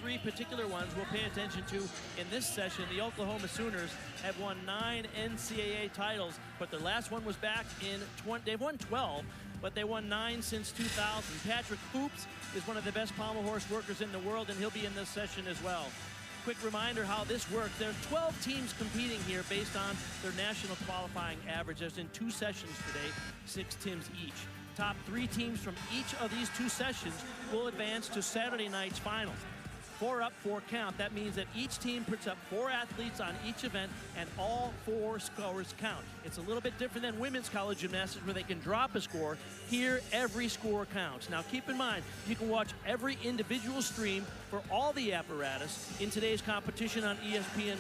three particular ones we'll pay attention to in this session. The Oklahoma Sooners have won 9 NCAA titles, but their last one was back in they've won 12, but they won 9 since 2000. Patrick Hoops is one of the best pommel horse workers in the world, and he'll be in this session as well. Quick reminder how this works. There are 12 teams competing here based on their national qualifying average. There's in 2 sessions today, 6 teams each. Top 3 teams from each of these 2 sessions will advance to Saturday night's finals. 4 up, 4 count. That means that each team puts up 4 athletes on each event, and all 4 scores count. It's a little bit different than women's college gymnastics, where they can drop a score. Here, every score counts. Now, keep in mind, you can watch every individual stream for all the apparatus in today's competition on ESPN+.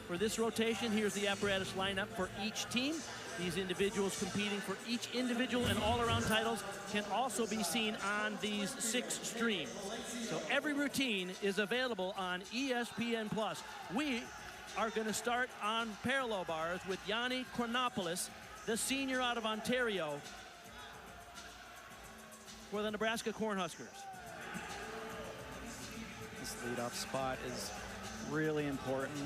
For this rotation, here's the apparatus lineup for each team. These individuals competing for each individual and all-around titles can also be seen on these 6 streams. So every routine is available on ESPN+. We are going to start on parallel bars with Yanni Chronopoulos, the senior out of Ontario, for the Nebraska Cornhuskers. This leadoff spot is really important.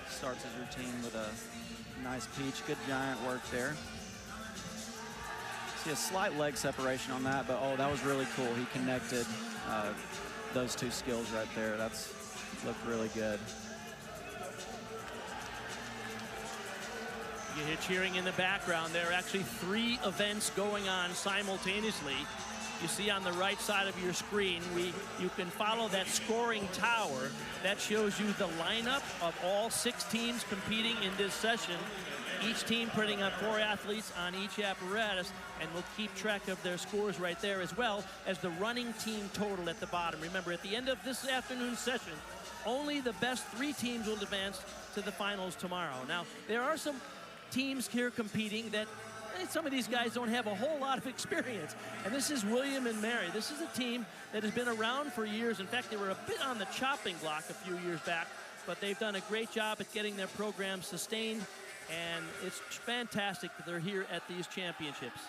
Starts his routine with a nice peach. Good giant work there. See a slight leg separation on that, but oh, that was really cool. He connected those 2 skills right there. That's looked really good. You hear cheering in the background. There are actually 3 events going on simultaneously. You see on the right side of your screen, you can follow that scoring tower. That shows you the lineup of all 6 teams competing in this session. Each team putting up 4 athletes on each apparatus, and we'll keep track of their scores right there, as well as the running team total at the bottom. Remember, at the end of this afternoon's session, only the best 3 teams will advance to the finals tomorrow. Now, there are some teams here competing that some of these guys don't have a whole lot of experience. And this is William and Mary. This is a team that has been around for years. In fact, they were a bit on the chopping block a few years back, but they've done a great job at getting their program sustained, and it's fantastic that they're here at these championships.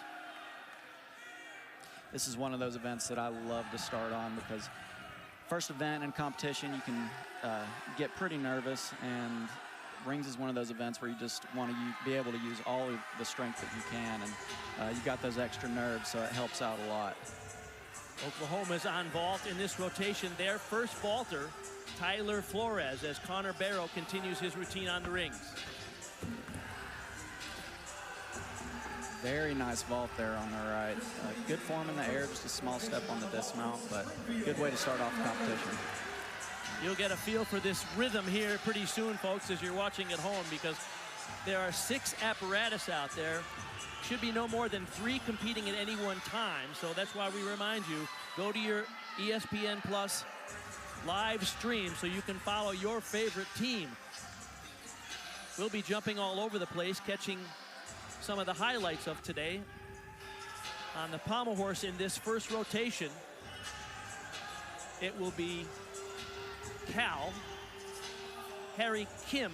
This is one of those events that I love to start on, because first event in competition, you can get pretty nervous, and rings is one of those events where you just want to be able to use all of the strength that you can, and you've got those extra nerves, so it helps out a lot. Oklahoma's on vault in this rotation. Their first vaulter, Tyler Flores, as Connor Barrow continues his routine on the rings. Very nice vault there on the right. Good form in the air, just a small step on the dismount, but good way to start off the competition. You'll get a feel for this rhythm here pretty soon, folks, as you're watching at home, because there are 6 apparatus out there. Should be no more than 3 competing at any one time. So that's why we remind you, go to your ESPN Plus live stream so you can follow your favorite team. We'll be jumping all over the place, catching some of the highlights of today on the pommel horse in this first rotation. It will be Cal, Harry Kim,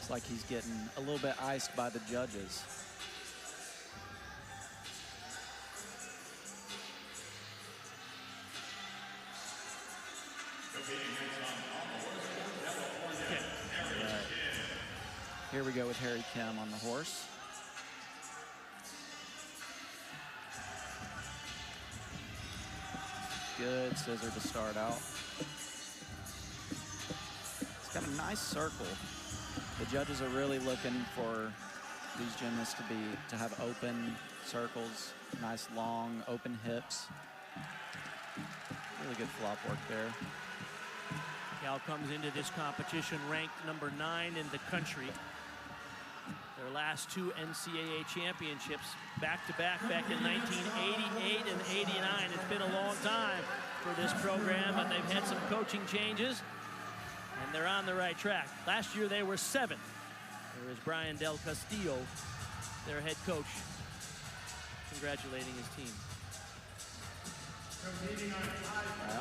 it's like he's getting a little bit iced by the judges. Here we go with Harry Kim on the horse. Good scissor to start out. It's got a nice circle. The judges are really looking for these gymnasts to have open circles, nice long open hips. Really good flop work there. Cal comes into this competition ranked number 9 in the country. Their last 2 NCAA championships back-to-back back in 1988 and 89. It's been a long time for this program, but they've had some coaching changes, and they're on the right track. Last year they were 7th. There is Brian Del Castillo, their head coach, congratulating his team.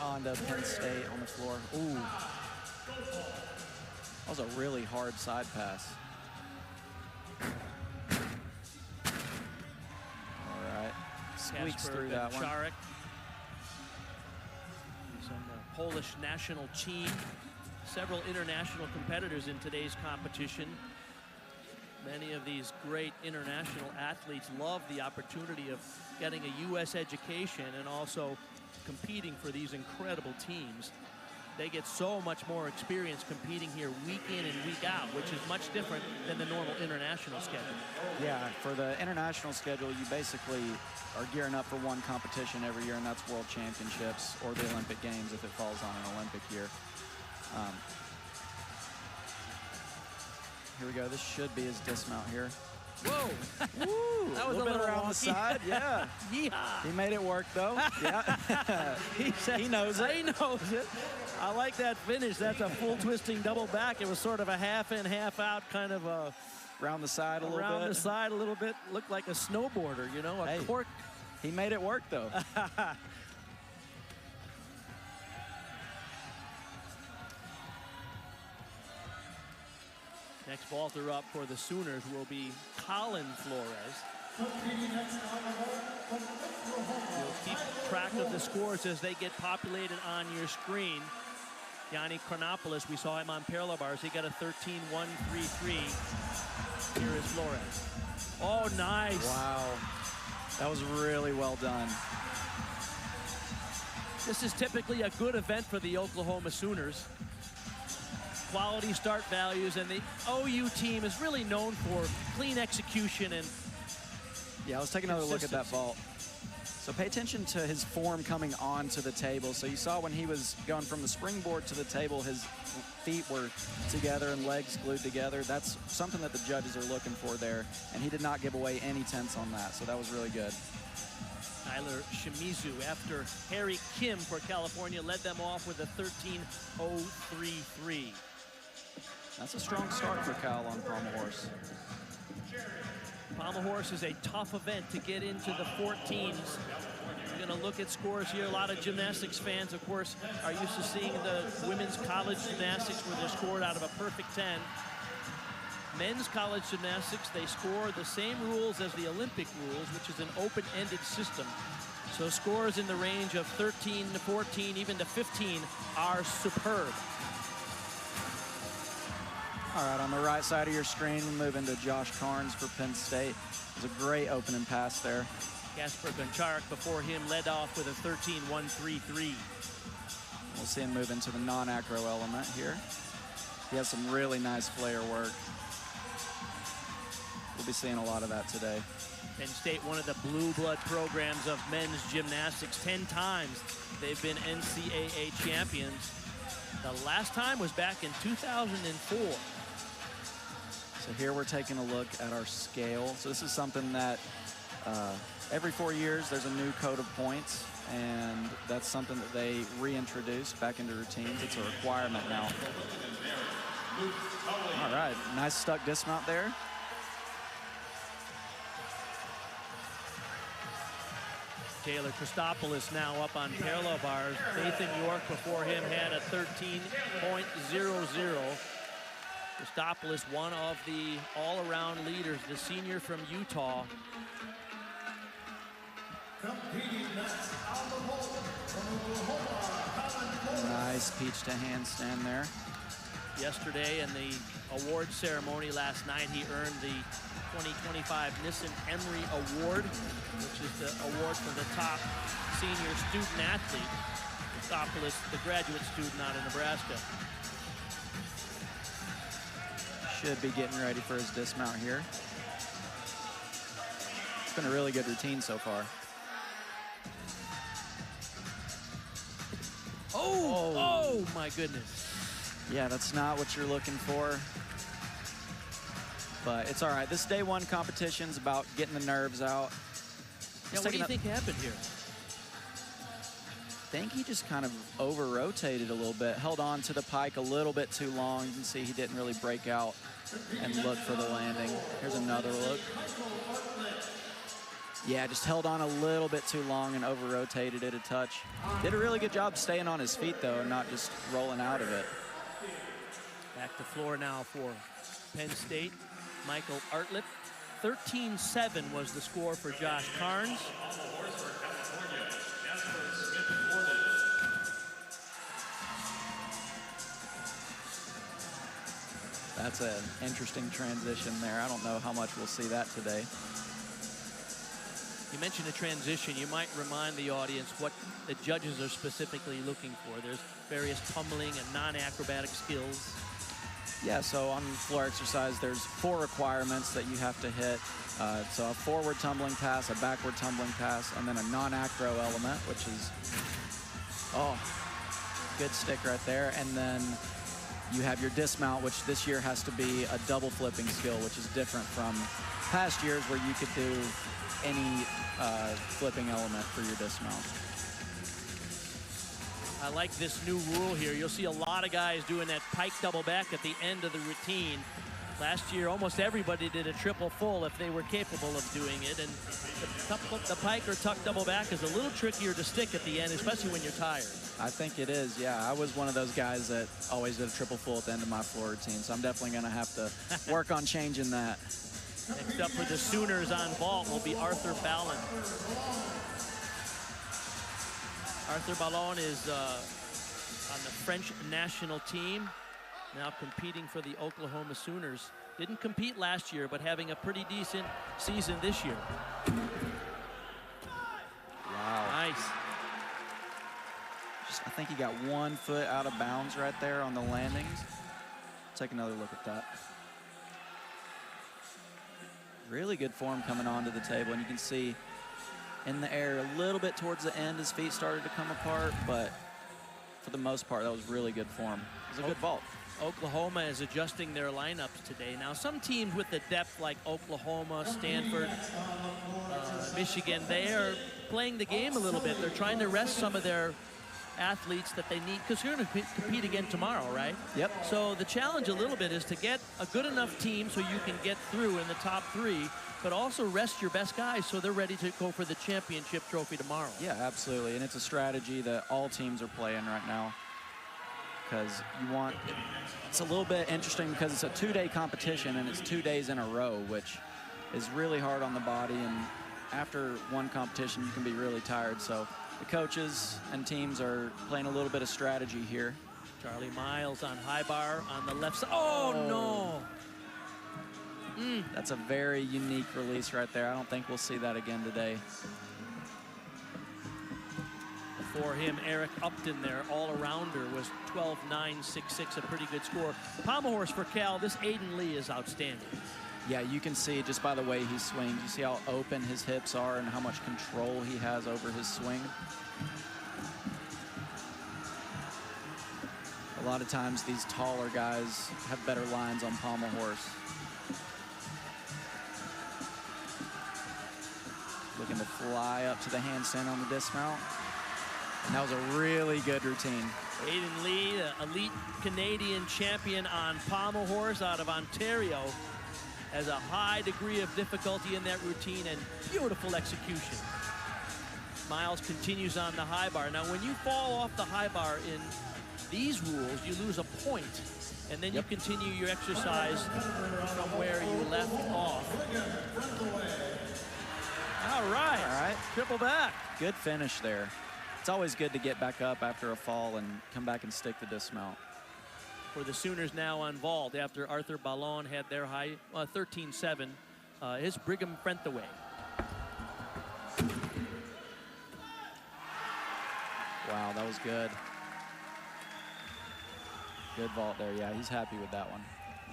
On to Penn State on the floor. Ooh. That was a really hard side pass. All right, squeaks through that one. He's on the Polish national team. Several international competitors in today's competition. Many of these great international athletes love the opportunity of getting a U.S. education and also competing for these incredible teams. They get so much more experience competing here week in and week out, which is much different than the normal international schedule. Yeah, for the international schedule, you basically are gearing up for one competition every year, and that's World Championships or the Olympic Games if it falls on an Olympic year. Here we go. This should be his dismount here. Whoa! Woo! That was a little bit around the side. Yeah. Yeehaw! He made it work, though. Yeah. He knows it. He knows it. I like that finish. That's a full twisting double back. It was sort of a half in, half out kind of a... Around the side a little bit. Around the side a little bit. Looked like a snowboarder, you know, a cork. He made it work, though. Next vaulter up for the Sooners will be Colin Flores. You'll keep track of the scores as they get populated on your screen. Yanni Chronopoulos, we saw him on parallel bars. He got a 13.133. Here is Flores. Oh, nice. Wow. That was really well done. This is typically a good event for the Oklahoma Sooners. Quality start values, and the OU team is really known for clean execution and yeah, I was taking another look at that vault. So pay attention to his form coming onto the table. So you saw when he was going from the springboard to the table, his feet were together and legs glued together. That's something that the judges are looking for there, and he did not give away any tenths on that, so that was really good. Tyler Shimizu, after Harry Kim for California, led them off with a 13.033. That's a strong start for Cal on Pommel Horse. Pommel Horse is a tough event to get into the 14s. We're going to look at scores here. A lot of gymnastics fans, of course, are used to seeing the women's college gymnastics where they're scored out of a perfect 10. Men's college gymnastics, they score the same rules as the Olympic rules, which is an open-ended system. So scores in the range of 13 to 14, even to 15 are superb. All right, on the right side of your screen, we move into Josh Carnes for Penn State. It was a great opening pass there. Kasper Goncharik before him led off with a 13.133. We'll see him move into the non-acro element here. He has some really nice flare work. We'll be seeing a lot of that today. Penn State, one of the blue blood programs of men's gymnastics. 10 times they've been NCAA champions. The last time was back in 2004. So here we're taking a look at our scale. So this is something that every 4 years there's a new code of points, and that's something that they reintroduced back into routines. It's a requirement now. All right, nice stuck dismount there. Taylor Christopoulos now up on parallel bars. Nathan York before him had a 13.00. Christopoulos, one of the all-around leaders, the senior from Utah. Nice peach to handstand there. Yesterday in the award ceremony last night, he earned the 2025 Nissen Emery Award, which is the award for the top senior student athlete. Christopoulos, the graduate student out of Nebraska. Should be getting ready for his dismount here. It's been a really good routine so far. Oh my goodness. Yeah, that's not what you're looking for. But it's all right. This day one competition's about getting the nerves out. Yeah, what do you think happened here? I think he just kind of over-rotated a little bit, held on to the pike a little bit too long. You can see he didn't really break out and look for the landing. Here's another look. Yeah, just held on a little bit too long and over-rotated it a touch. Did a really good job staying on his feet, though, and not just rolling out of it. Back to floor now for Penn State. Michael Artlip. 13-7 was the score for Josh Carnes. That's an interesting transition there. I don't know how much we'll see that today. You mentioned a transition. You might remind the audience what the judges are specifically looking for. There's various tumbling and non-acrobatic skills. Yeah, so on floor exercise, there's 4 requirements that you have to hit. So a forward tumbling pass, a backward tumbling pass, and then a non-acro element, which is, good stick right there. And then you have your dismount, which this year has to be a double flipping skill, which is different from past years where you could do any flipping element for your dismount. I like this new rule here. You'll see a lot of guys doing that pike double back at the end of the routine. Last year, almost everybody did a triple full if they were capable of doing it. And the pike or tuck double back is a little trickier to stick at the end, especially when you're tired. I think it is, yeah. I was one of those guys that always did a triple full at the end of my floor routine, so I'm definitely going to have to work on changing that. Next up for the Sooners on vault will be Arthur Ballon. Arthur Ballon is on the French national team, now competing for the Oklahoma Sooners. Didn't compete last year, but having a pretty decent season this year. Wow. Nice. I think he got 1 foot out of bounds right there on the landings. Take another look at that. Really good form coming onto the table, and you can see in the air a little bit towards the end his feet started to come apart, but for the most part that was really good form. It was a good vault. Oklahoma is adjusting their lineups today. Now some teams with the depth like Oklahoma, Stanford, Michigan, they are playing the game a little bit. They're trying to rest some of their athletes that they need, because you're going to compete again tomorrow, right? Yep. So the challenge a little bit is to get a good enough team so you can get through in the top 3, but also rest your best guys so they're ready to go for the championship trophy tomorrow. Yeah, absolutely. And it's a strategy that all teams are playing right now, because you want, it's a little bit interesting because it's a 2-day competition and it's 2 days in a row, which is really hard on the body. And after one competition, you can be really tired. So the coaches and teams are playing a little bit of strategy here. Charlie Miles on high bar on the left side. Oh, no. That's a very unique release right there. I don't think we'll see that again today. For him, Eric Upton there, all-arounder, was 12.966, a pretty good score. Pommel horse for Cal, this Aiden Lee is outstanding. Yeah, you can see just by the way he swings, you see how open his hips are and how much control he has over his swing. A lot of times these taller guys have better lines on pommel horse. Looking to fly up to the handstand on the dismount. And that was a really good routine. Aiden Lee, elite Canadian champion on pommel horse out of Ontario, has a high degree of difficulty in that routine and beautiful execution. Miles continues on the high bar. Now, when you fall off the high bar in these rules, you lose a point, and then you continue your exercise from where you left off. All right. Triple back. Good finish there. It's always good to get back up after a fall and come back and stick the dismount. For the Sooners now on vault after Arthur Ballon had their high 13-7. Is Brigham Frentaway. Wow, that was good. Good vault there. Yeah, he's happy with that one.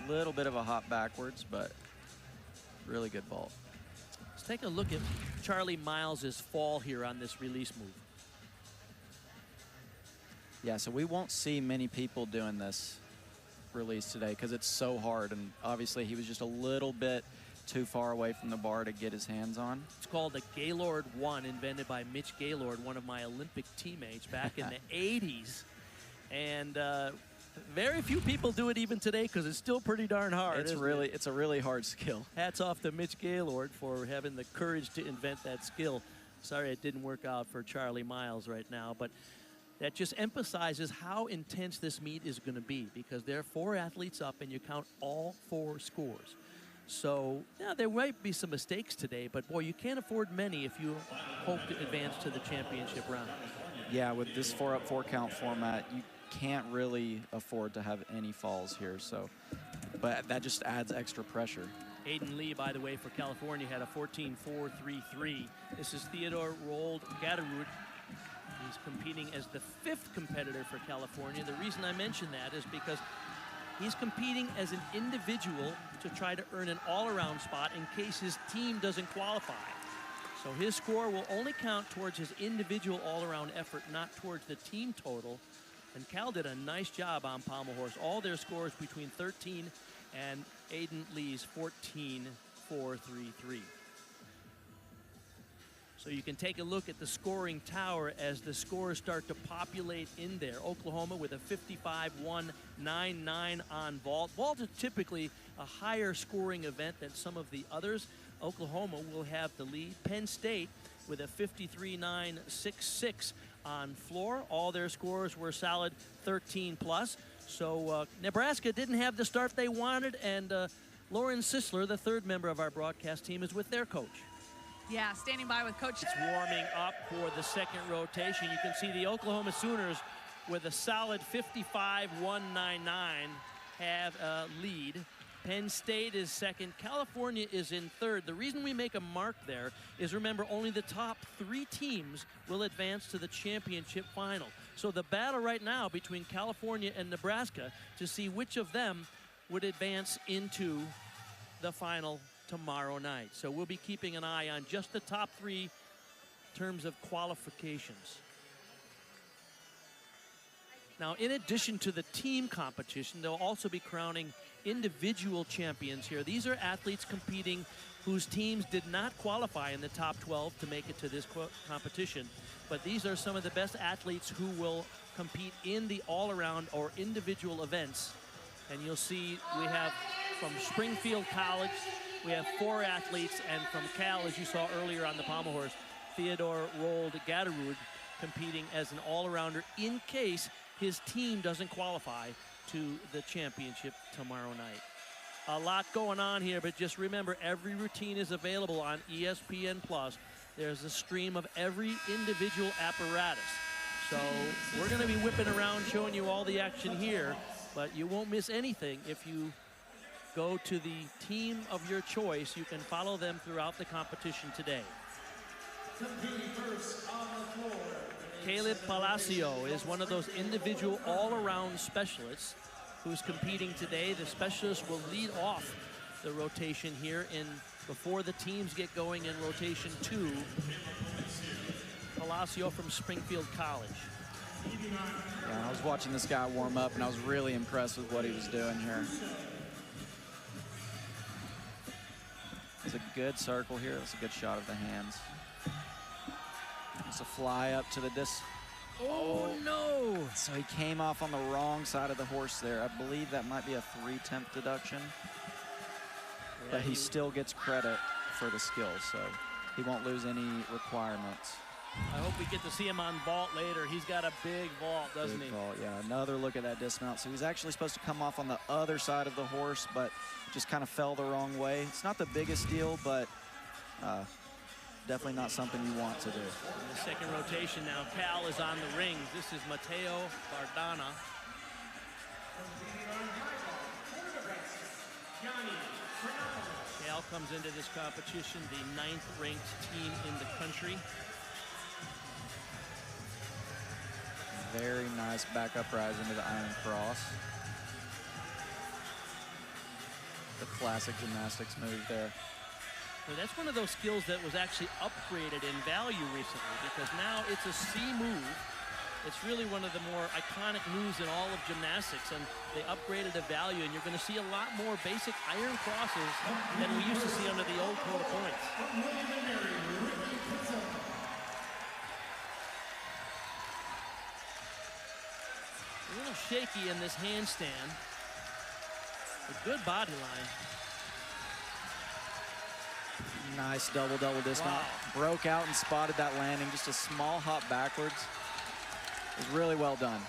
Little bit of a hop backwards, but really good vault. Let's take a look at Charlie Miles's fall here on this release move. Yeah, so we won't see many people doing this release today because it's so hard, and obviously he was just a little bit too far away from the bar to get his hands on. It's called the Gaylord 1, invented by Mitch Gaylord, one of my Olympic teammates back in the 80s. And very few people do it even today because it's still pretty darn hard. It's a really hard skill. Hats off to Mitch Gaylord for having the courage to invent that skill. Sorry it didn't work out for Charlie Miles right now, but that just emphasizes how intense this meet is going to be, because there are 4 athletes up and you count all 4 scores. So, yeah, there might be some mistakes today, but boy, you can't afford many if you hope to advance to the championship round. Yeah, with this 4-up 4-count format, you can't really afford to have any falls here. So, but that just adds extra pressure. Aiden Lee, by the way, for California, had a 14.433. This is Theodore Rold Gatterud. He's competing as the 5th competitor for California. The reason I mention that is because he's competing as an individual to try to earn an all-around spot in case his team doesn't qualify. So his score will only count towards his individual all-around effort, not towards the team total. And Cal did a nice job on pommel horse. All their scores between 13 and Aiden Lee's 14.433. So you can take a look at the scoring tower as the scores start to populate in there. Oklahoma with a 55.199 on vault. Vault is typically a higher scoring event than some of the others. Oklahoma will have the lead. Penn State with a 53.966 on floor. All their scores were solid 13 plus. So Nebraska didn't have the start they wanted, and Lauren Sisler, the 3rd member of our broadcast team, is with their coach. Yeah, standing by with Coach. It's warming up for the 2nd rotation. You can see the Oklahoma Sooners with a solid 55.199 have a lead. Penn State is 2nd. California is in 3rd. The reason we make a mark there is, remember, only the top 3 teams will advance to the championship final. So the battle right now between California and Nebraska to see which of them would advance into the final tomorrow night. So we'll be keeping an eye on just the top 3 in terms of qualifications. Now, in addition to the team competition, they'll also be crowning individual champions here. These are athletes competing whose teams did not qualify in the top 12 to make it to this competition. But these are some of the best athletes who will compete in the all-around or individual events. And you'll see we have from Springfield College, we have 4 athletes, and from Cal, as you saw earlier on the pommel horse, Theodore Rold Gatterud competing as an all-arounder in case his team doesn't qualify to the championship tomorrow night. A lot going on here, but just remember, every routine is available on ESPN+. There's a stream of every individual apparatus. So we're going to be whipping around showing you all the action here, but you won't miss anything if you go to the team of your choice. You can follow them throughout the competition today. Caleb Palacio is one of those individual all-around specialists who's competing today. The specialist will lead off the rotation here before the teams get going in rotation 2. Palacio from Springfield College. Yeah, I was watching this guy warm up, and I was really impressed with what he was doing here. It's a good circle here. It's a good shot of the hands. It's a fly up to the disc. Oh, no! So he came off on the wrong side of the horse there. I believe that might be a 3-tenth deduction. Yeah, but he still gets credit for the skill, so he won't lose any requirements. I hope we get to see him on vault later. He's got a big vault, doesn't he? Vault, yeah. Another look at that dismount. So he's actually supposed to come off on the other side of the horse, but just kind of fell the wrong way. It's not the biggest deal, but definitely not something you want to do. In the 2nd rotation now, Cal is on the rings. This is Mateo Bardana. Cal comes into this competition the 9th ranked team in the country. Very nice back uprise into the Iron Cross. The classic gymnastics move there. Well, that's one of those skills that was actually upgraded in value recently, because now it's a C move. It's really one of the more iconic moves in all of gymnastics, and they upgraded the value, and you're going to see a lot more basic iron crosses than we used to see under the old code of points. A little shaky in this handstand. A good body line. Nice double dismount. Wow. Broke out and spotted that landing. Just a small hop backwards. was really well done.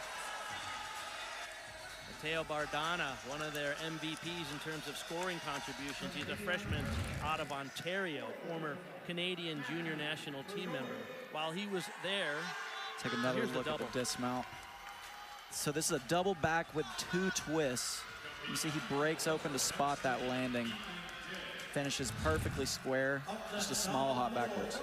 Mateo Bardana, one of their MVPs in terms of scoring contributions. He's a freshman out of Ontario, former Canadian junior national team member. While he was there, take another look at the dismount. So this is a double back with 2 twists. You see he breaks open to spot that landing. Finishes perfectly square, just a small hop backwards.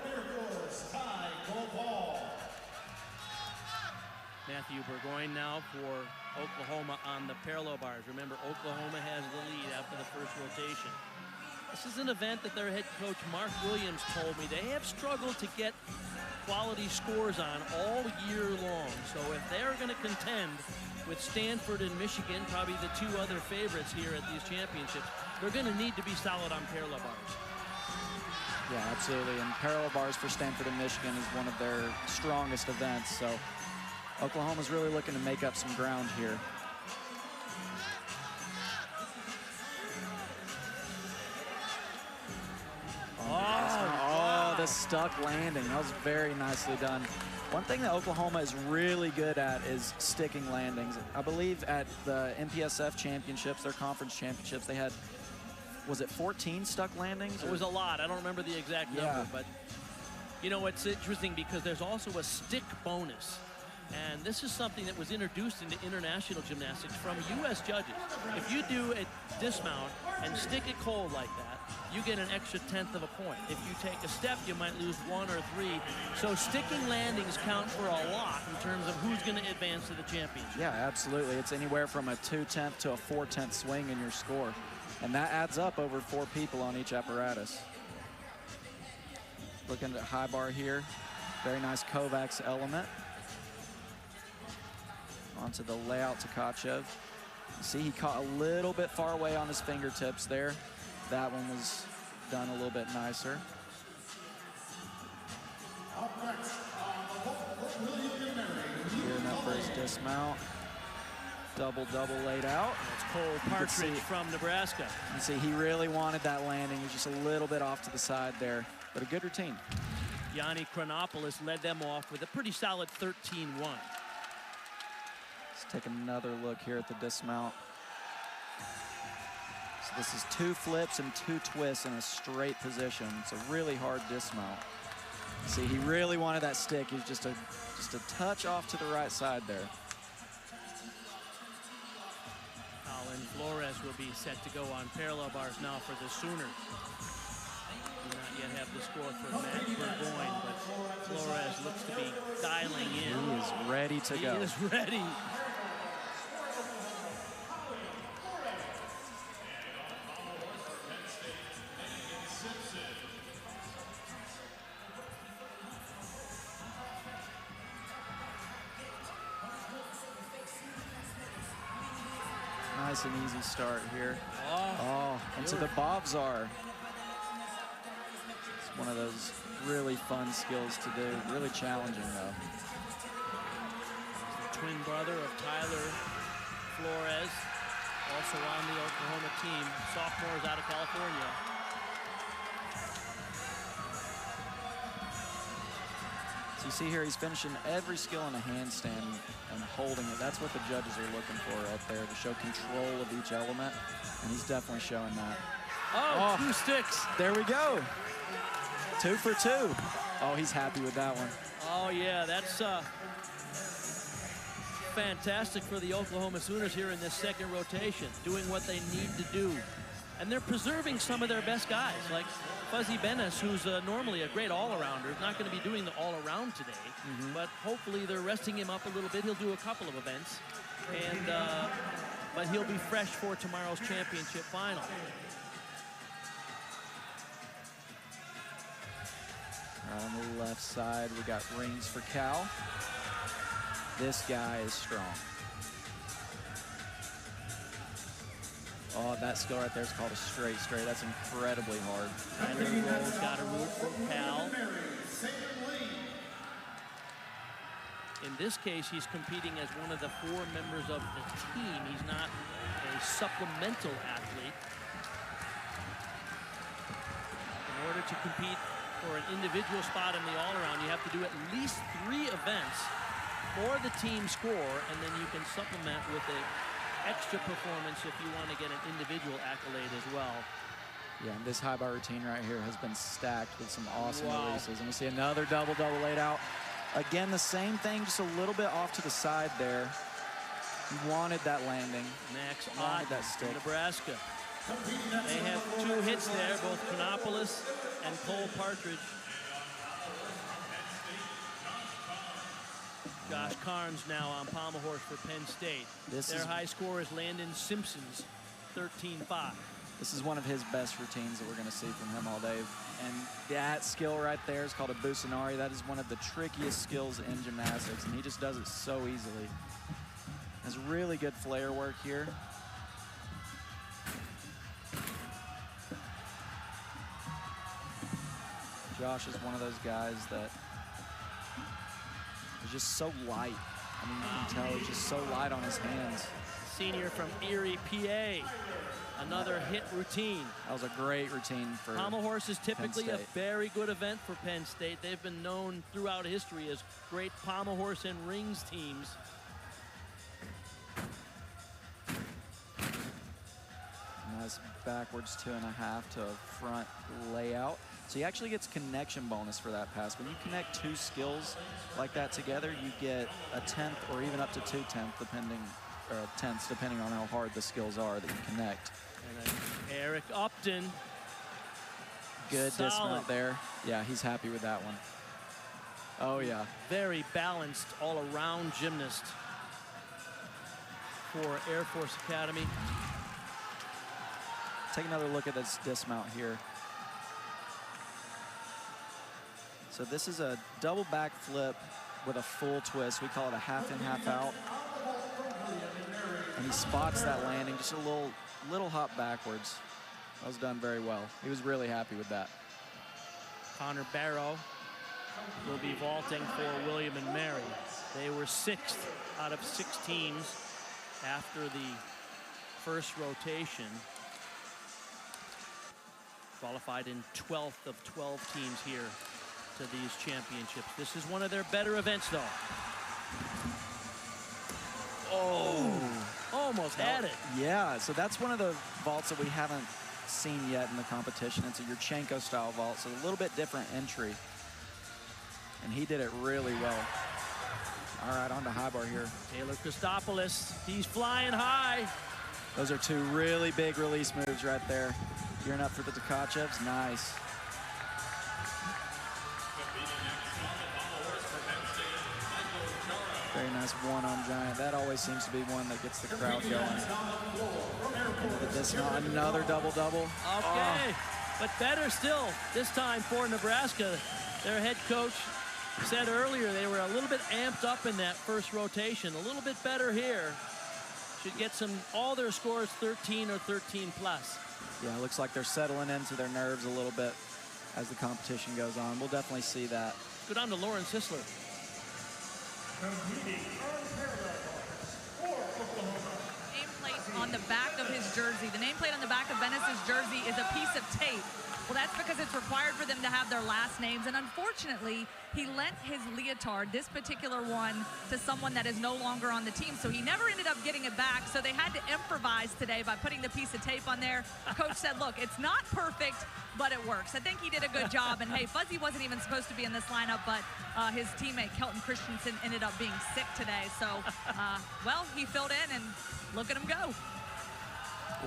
Matthew Burgoyne now for Oklahoma on the parallel bars. Remember, Oklahoma has the lead after the first rotation. This is an event that their head coach, Mark Williams, told me they have struggled to get quality scores on all year long. So if they're going to contend with Stanford and Michigan, probably the 2 other favorites here at these championships, they're going to need to be solid on parallel bars. Yeah, absolutely. And parallel bars for Stanford and Michigan is one of their strongest events. So Oklahoma's really looking to make up some ground here. Oh, the stuck landing. That was very nicely done. One thing that Oklahoma is really good at is sticking landings. I believe at the MPSF championships, their conference championships, they had, was it 14 stuck landings? It was a lot. I don't remember the exact number, but you know, it's interesting because there's also a stick bonus. And this is something that was introduced into international gymnastics from U.S. judges. If you do a dismount and stick it cold like that, you get an extra 1/10 of a point. If you take a step, you might lose 1 or 3. So sticking landings count for a lot in terms of who's going to advance to the championship. Yeah, absolutely. It's anywhere from a 2/10 to a 4/10 swing in your score. And that adds up over 4 people on each apparatus. Looking at high bar here. Very nice Kovacs element. Onto the layout to Tkachev. See, he caught a little bit far away on his fingertips there. That one was done a little bit nicer. Gearing up for his dismount. Double laid out. That's Cole Partridge from Nebraska. You see, he really wanted that landing. He was just a little bit off to the side there, but a good routine. Yanni Chronopoulos led them off with a pretty solid 13-1. Let's take another look here at the dismount. So this is 2 flips and 2 twists in a straight position. It's a really hard dismount. See, he really wanted that stick. He's just a touch off to the right side there. Colin Flores will be set to go on parallel bars now for the Sooners. Do not yet have the score for Matt Burgoyne, but Flores looks to be dialing in. He is ready to go. He is ready. Nice and easy start here. Oh, into the Bobzar. It's one of those really fun skills to do. Really challenging, though. The twin brother of Tyler Flores, also on the Oklahoma team. Sophomores out of California. So you see here, he's finishing every skill in a handstand and holding it. That's what the judges are looking for right there, to show control of each element. And he's definitely showing that. Oh, 2 sticks. There we go. 2 for 2. Oh, he's happy with that one. Oh, yeah, that's fantastic for the Oklahoma Sooners here in this second rotation, doing what they need to do. And they're preserving some of their best guys, like Fuzzy Benes, who's normally a great all-arounder, is not going to be doing the all-around today, but hopefully they're resting him up a little bit. He'll do a couple of events, and but he'll be fresh for tomorrow's championship final. On the left side, we got rings for Cal. This guy is strong. Oh, that skill right there is called a straight. That's incredibly hard. Tyler Rose got a root for Cal. In this case, he's competing as one of the 4 members of the team. He's not a supplemental athlete. In order to compete for an individual spot in the all-around, you have to do at least 3 events for the team score, and then you can supplement with an extra performance if you want to get an individual accolade as well. Yeah, and this high bar routine right here has been stacked with some awesome Wow. releases. And we see another double-double laid out. Again, the same thing, just a little bit off to the side there. He wanted that landing. Max Wanted Otten that from stick. Nebraska. They have 2 hits there, both Chronopoulos and Cole Partridge. Josh Carnes now on pommel horse for Penn State. Their high score is Landon Simpson's 13-5. This is one of his best routines that we're going to see from him all day. And that skill right there is called a Busanari. That is one of the trickiest skills in gymnastics, and he just does it so easily. Has really good flare work here. Josh is one of those guys that is just so light. I mean, you can tell he's just so light on his hands. Senior from Erie, PA. Another hit routine. That was a great routine for Pommel horse is typically Penn a State. very good event for Penn State. They've been known throughout history as great pommel horse and rings teams. Nice backwards 2.5 to a front layout. So he actually gets connection bonus for that pass. When you connect 2 skills like that together, you get a 10th or even up to 2/10 depending, or 10ths depending on how hard the skills are that you connect. And then Eric Upton. Good Solid. dismount there. Yeah, he's happy with that one. Oh yeah. Very balanced all-around gymnast for Air Force Academy. Take another look at this dismount here. So this is a double back flip with a full twist. We call it a half in, half out. And he spots that landing, just a little hop backwards. That was done very well. He was really happy with that. Connor Barrow will be vaulting for William and Mary. They were 6th out of 6 teams after the first rotation. Qualified in 12th of 12 teams here to these championships. This is one of their better events, though. Oh, almost had it. Yeah, so that's one of the vaults that we haven't seen yet in the competition. It's a Yurchenko style vault, so a little bit different entry. And he did it really well. All right, on to high bar here. Taylor Christopoulos, he's flying high. Those are 2 really big release moves right there. Gearing up for the Tkachevs, nice. Very nice one-arm giant. That always seems to be one that gets the crowd going. This another double-double. Okay, but better still this time for Nebraska. Their head coach said earlier they were a little bit amped up in that first rotation. A little bit better here. Should get all their scores 13 or 13 plus. Yeah, it looks like they're settling into their nerves a little bit as the competition goes on. We'll definitely see that. Go down to Lauren Sisler. Nameplate on the back of his jersey. The nameplate on the back of Venice's jersey is a piece of tape. Well, that's because it's required for them to have their last names. And unfortunately, he lent his leotard, this particular one, to someone that is no longer on the team. So he never ended up getting it back. So they had to improvise today by putting the piece of tape on there. Coach said, look, it's not perfect, but it works. I think he did a good job. And hey, Fuzzy wasn't even supposed to be in this lineup, but his teammate Kelton Christensen ended up being sick today. So, well, he filled in, and look at him go.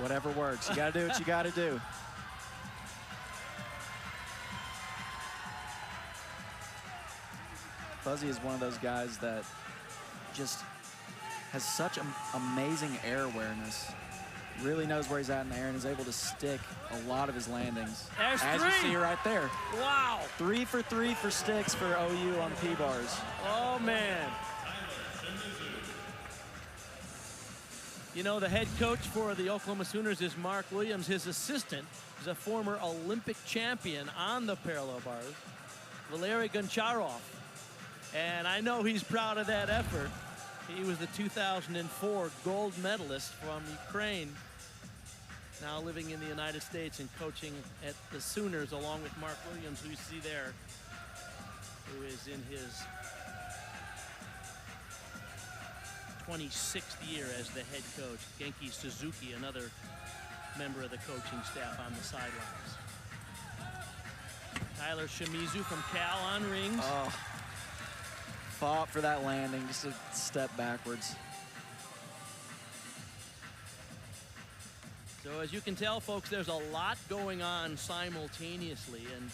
Whatever works. You got to do what you got to do. Fuzzy is one of those guys that just has such amazing air awareness. Really knows where he's at in the air and is able to stick a lot of his landings. There's as 3. you see right there. Wow. 3 for 3 for sticks for OU on P-bars. Oh, man. You know, the head coach for the Oklahoma Sooners is Mark Williams. His assistant is a former Olympic champion on the parallel bars, Valery Goncharov. And I know he's proud of that effort. He was the 2004 gold medalist from Ukraine, now living in the United States and coaching at the Sooners along with Mark Williams, who you see there, who is in his 26th year as the head coach. Genki Suzuki, another member of the coaching staff on the sidelines. Tyler Shimizu from Cal on rings. Oh, fought for that landing, just a step backwards. So as you can tell, folks, there's a lot going on simultaneously, and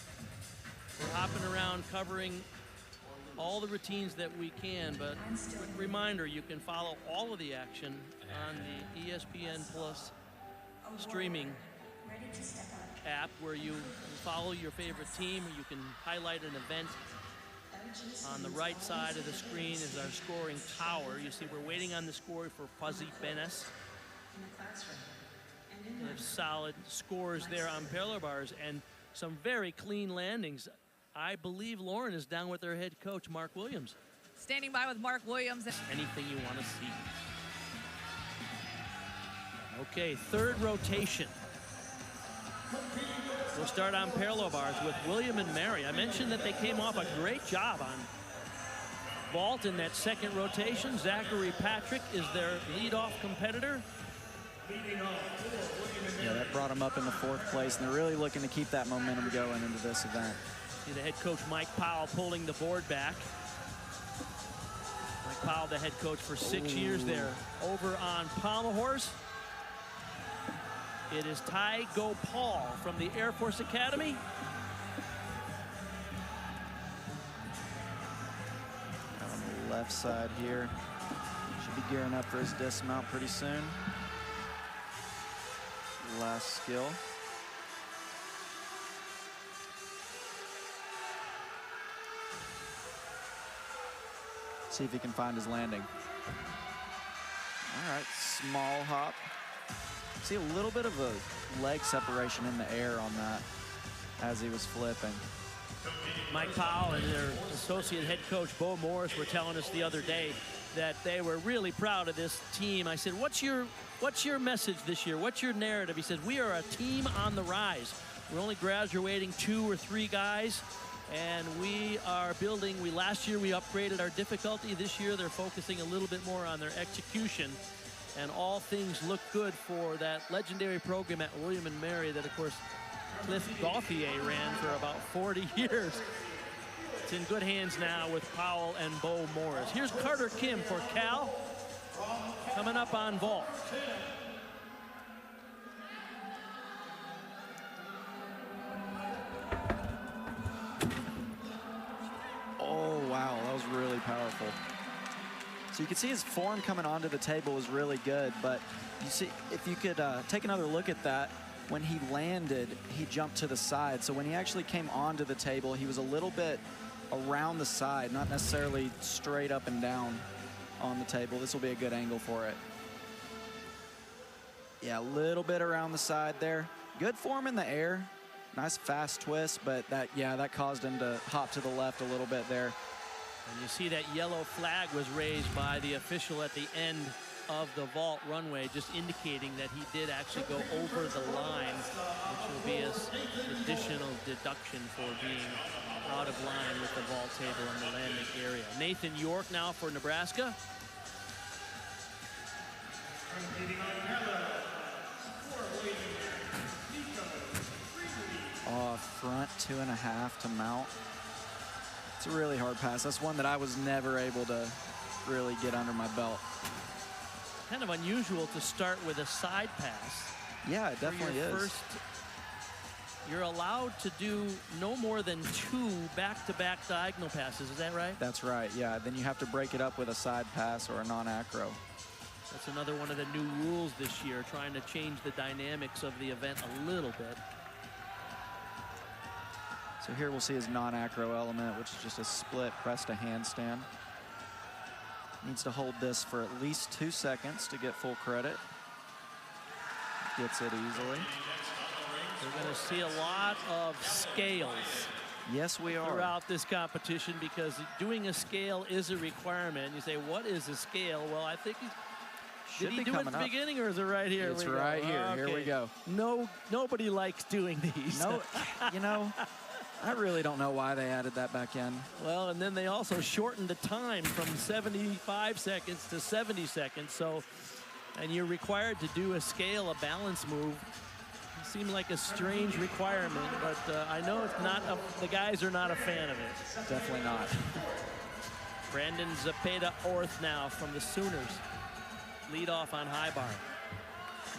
we're hopping around covering all the routines that we can, but quick reminder, you can follow all of the action on the ESPN Plus streaming app, where you follow your favorite team. You can highlight an event. On the right side of the screen is our scoring tower. You see we're waiting on the score for Fuzzy Benes. There's solid scores there on parallel bars and some very clean landings. I believe Lauren is down with their head coach, Mark Williams. Standing by with Mark Williams. Anything you want to see. Okay, third rotation. We'll start on parallel bars with William and Mary. I mentioned that they came off a great job on vault in that second rotation. Zachary Patrick is their leadoff competitor. Yeah, that brought them up in the 4th place, and they're really looking to keep that momentum going into this event. See the head coach, Mike Powell, pulling the board back. Mike Powell, the head coach for 6 years there. Over on Pommel Horse, it is Ty Gopal from the Air Force Academy. On the left side here. Should be gearing up for his dismount pretty soon. Last skill. See if he can find his landing. All right, small hop. See a little bit of a leg separation in the air on that as he was flipping. Mike Powell and their associate head coach, Bo Morris, were telling us the other day that they were really proud of this team. I said, what's your message this year? What's your narrative? He said, we are a team on the rise. We're only graduating 2 or 3 guys, and we are building. Last year we upgraded our difficulty. This year they're focusing a little bit more on their execution, and all things look good for that legendary program at William and Mary that, of course, Cliff Gauthier ran for about 40 years. It's in good hands now with Powell and Bo Morris. Here's Carter Kim for Cal, coming up on vault. Oh, wow, that was really powerful. So you can see his form coming onto the table was really good, but you see, if you could take another look at that, when he landed, he jumped to the side. So when he actually came onto the table, he was a little bit around the side, not necessarily straight up and down on the table. This will be a good angle for it. Yeah, a little bit around the side there. Good form in the air. Nice fast twist, but that caused him to hop to the left a little bit there. And you see that yellow flag was raised by the official at the end of the vault runway, just indicating that he did actually go over the line, which will be an additional deduction for being out of line with the vault table in the landing area. Nathan York now for Nebraska. Front 2.5 to mount. It's a really hard pass. That's one that I was never able to really get under my belt. Kind of unusual to start with a side pass. Yeah, it definitely is. You're allowed to do no more than 2 back-to-back diagonal passes. Is that right? That's right, yeah. Then you have to break it up with a side pass or a non-acro. That's another one of the new rules this year, trying to change the dynamics of the event a little bit. So here we'll see his non-acro element, which is just a split press to handstand. Needs to hold this for at least 2 seconds to get full credit. Gets it easily. We're going to see a lot of scales. Yes, we are. Throughout this competition, because doing a scale is a requirement. You say, what is a scale? Well, I think did he do it at the beginning, or is it right here? It's right here. Okay. Here we go. Nobody likes doing these. No, you know, I really don't know why they added that back in. Well, and then they also shortened the time from 75 seconds to 70 seconds. So, and you're required to do a scale, a balance move. It seemed like a strange requirement, but I know it's not, the guys are not a fan of it. Definitely not. Brandon Zepeda-Orth now from the Sooners. Lead off on high bar.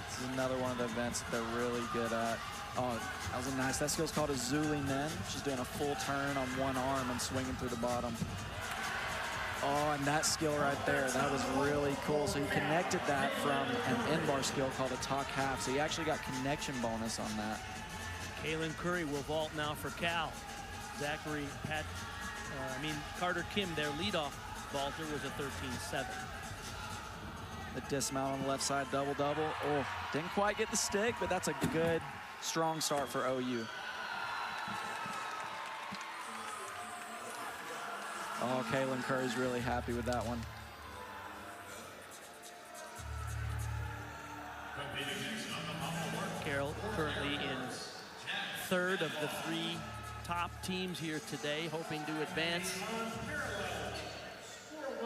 This is another one of the events that they're really good at. Oh, that was a nice, that skill's called a Zuli Nen. She's doing a full turn on one arm and swinging through the bottom. Oh, and that skill right there, that was really cool. So he connected that from an in-bar skill called a talk half. So he actually got connection bonus on that. Kaylin Curry will vault now for Cal. Carter Kim, their leadoff vaulter, was a 13-7. The dismount on the left side, double-double. Oh, didn't quite get the stick, but that's a good, strong start for OU. Oh, Kaylin Curry's really happy with that one. Carroll currently in third of the 3 top teams here today, hoping to advance.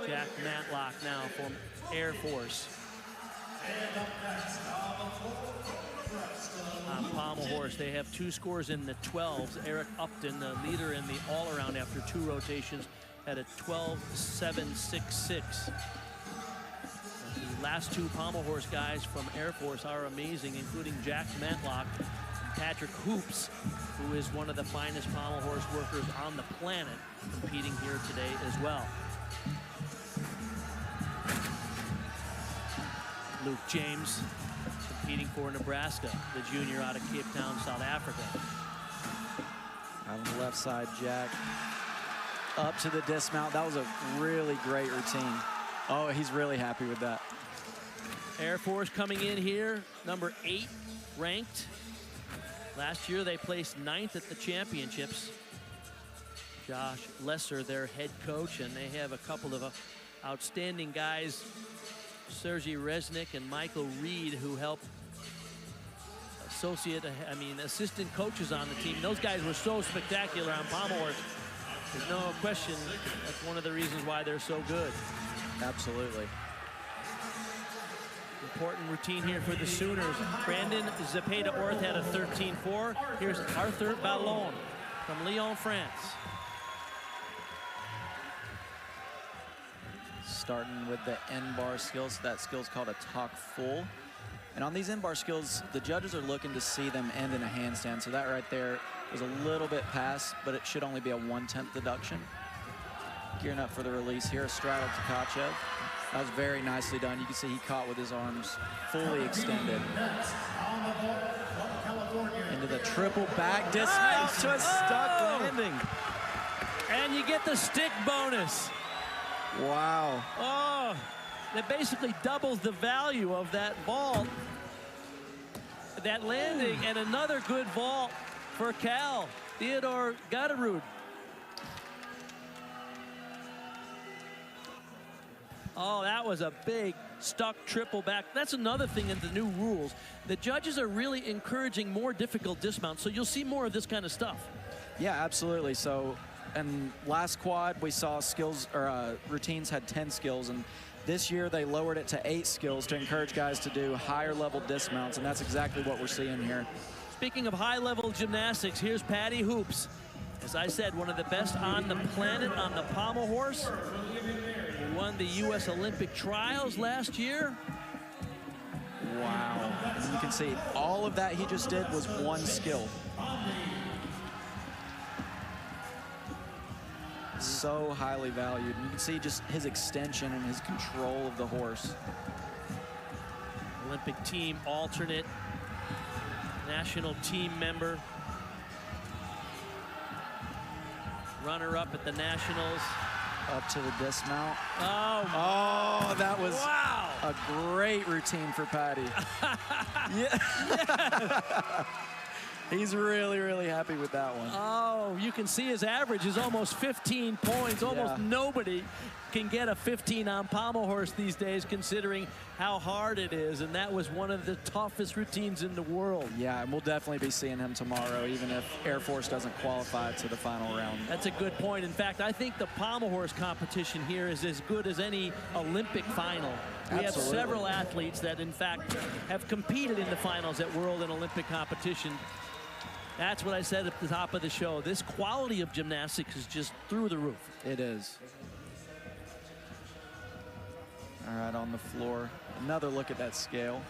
Jack Matlock now from Air Force. On pommel horse, they have 2 scores in the 12s. Eric Upton, the leader in the all-around after 2 rotations, had a 12.766. The last 2 pommel horse guys from Air Force are amazing, including Jack Matlock and Patrick Hoops, who is one of the finest pommel horse workers on the planet, competing here today as well. Luke James competing for Nebraska, the junior out of Cape Town, South Africa. On the left side, Jack up to the dismount. That was a really great routine. Oh, he's really happy with that. Air Force coming in here, number 8 ranked. Last year they placed 9th at the championships. Josh Lesser, their head coach, and they have a couple of outstanding guys, Sergey Resnick and Michael Reed, who help assistant coaches on the team. Those guys were so spectacular on pommel horse. There's no question that's one of the reasons why they're so good. Absolutely. Important routine here for the Sooners. Brandon Zepeda-Orth had a 13-4. Here's Arthur Ballon from Lyon, France. Starting with the N-bar skills. That skill's called a talk full. And on these N-bar skills, the judges are looking to see them end in a handstand. So that right there was a little bit past, but it should only be a 1/10 deduction. Gearing up for the release here, straddle Tkachev. That was very nicely done. You can see he caught with his arms fully extended. Into the triple back dismount to a stuck landing. And you get the stick bonus. Wow. Oh, that basically doubles the value of that vault. That landing, and another good vault for Cal, Theodore Gatterud. Oh, that was a big stuck triple back. That's another thing in the new rules. The judges are really encouraging more difficult dismounts, so you'll see more of this kind of stuff. Yeah, absolutely. So, and last quad we saw skills or routines had 10 skills, and this year they lowered it to 8 skills to encourage guys to do higher level dismounts, and that's exactly what we're seeing here. Speaking of high level gymnastics, here's Patty Hoops. As I said, one of the best on the planet on the pommel horse. He won the U.S. Olympic trials last year. Wow. And you can see all of that he just did was one skill. So highly valued. And you can see just his extension and his control of the horse. Olympic team alternate, national team member, runner-up at the Nationals. Up to the dismount. Oh, that was wow. A great routine for Patty. Yeah. He's really, really happy with that one. Oh, you can see his average is almost 15 points. Almost nobody can get a 15 on pommel horse these days, considering how hard it is, and that was one of the toughest routines in the world. Yeah, and we'll definitely be seeing him tomorrow, even if Air Force doesn't qualify to the final round. That's a good point. In fact, I think the pommel horse competition here is as good as any Olympic final. We have several athletes that, in fact, have competed in the finals at world and Olympic competition. That's what I said at the top of the show. This quality of gymnastics is just through the roof. It is. All right, on the floor. Another look at that scale.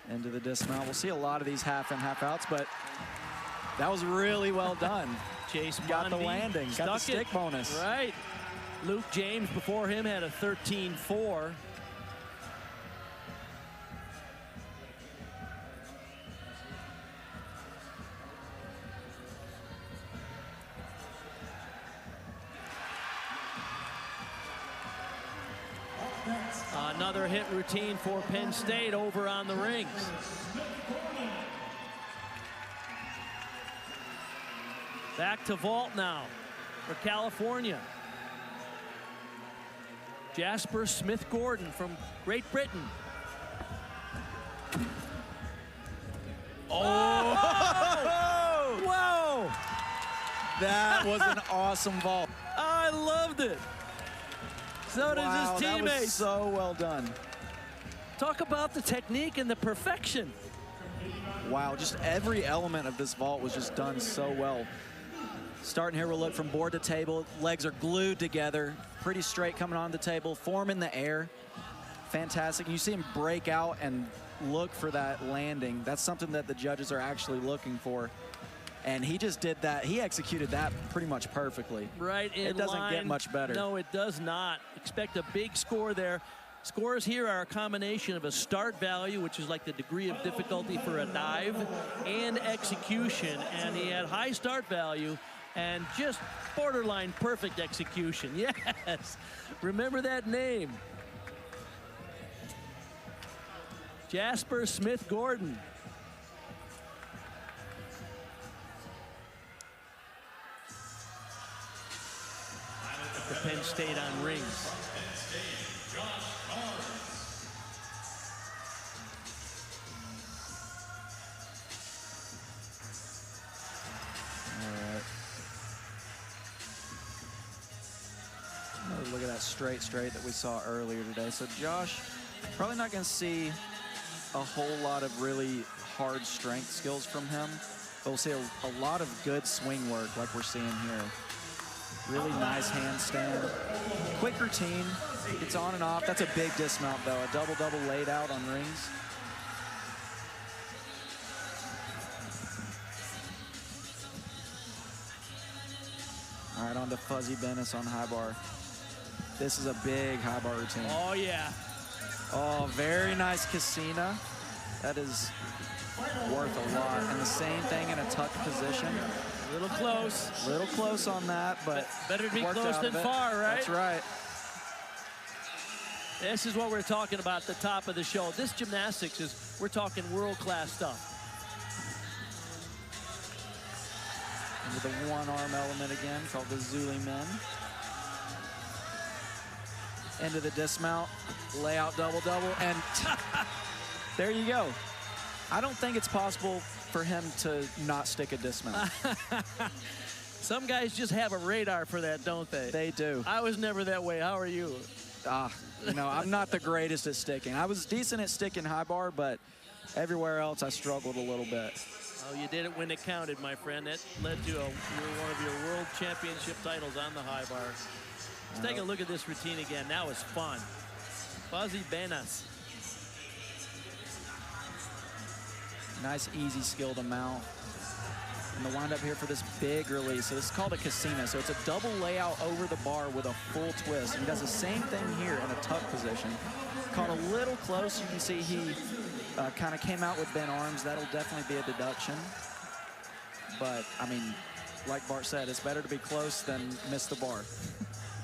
Into the dismount. We'll see a lot of these half and half outs, but that was really well done. Chase got the landing, got the stick bonus. Right. Luke James before him had a 13.4. Another hit routine for Penn State over on the rings. Back to vault now for California. Jasper Smith-Gordon from Great Britain. Oh! Whoa! That was an awesome vault. I loved it. So does his teammates. That was so well done. Talk about the technique and the perfection. Wow, just every element of this vault was just done so well. Starting here, we'll look from board to table. Legs are glued together, pretty straight coming on the table, form in the air. Fantastic. You see him break out and look for that landing. That's something that the judges are actually looking for. And he just did that. He executed that pretty much perfectly. Right in line. It doesn't get much better. No, it does not. Expect a big score there. Scores here are a combination of a start value, which is like the degree of difficulty for a dive, and execution. And he had high start value and just borderline perfect execution. Yes, remember that name. Jasper Smith-Gordon. The Penn State on rings. Look at that straight that we saw earlier today. So Josh, probably not going to see a whole lot of really hard strength skills from him, but we'll see a lot of good swing work like we're seeing here. Really nice handstand. Quick routine. It's on and off. That's a big dismount, though. A double-double laid out on rings. All right, on to Fuzzy Bennis on high bar. This is a big high bar routine. Oh, yeah. Oh, very nice Cassina. That is worth a lot. And the same thing in a tucked position. A little close. A little close on that, but better to be close than far, right? That's right. This is what we're talking about at the top of the show. This gymnastics is, we're talking world-class stuff. And with a one-arm element again, called the Zuli Men. Into the dismount, layout double-double, and there you go. I don't think it's possible for him to not stick a dismount. Some guys just have a radar for that, don't they? They do. I was never that way. How are you? You know, I'm not the greatest at sticking. I was decent at sticking high bar, but everywhere else I struggled a little bit. Oh, you did it when it counted, my friend. That led to one of your world championship titles on the high bar. Let's take a look at this routine again. That was fun. Fuzzy Bennis. Nice, easy skill to mount. And the wind up here for this big release. So this is called a Cassina. So it's a double layout over the bar with a full twist. And he does the same thing here in a tuck position. Caught a little close. You can see he kind of came out with bent arms. That'll definitely be a deduction. But, I mean, like Bart said, it's better to be close than miss the bar.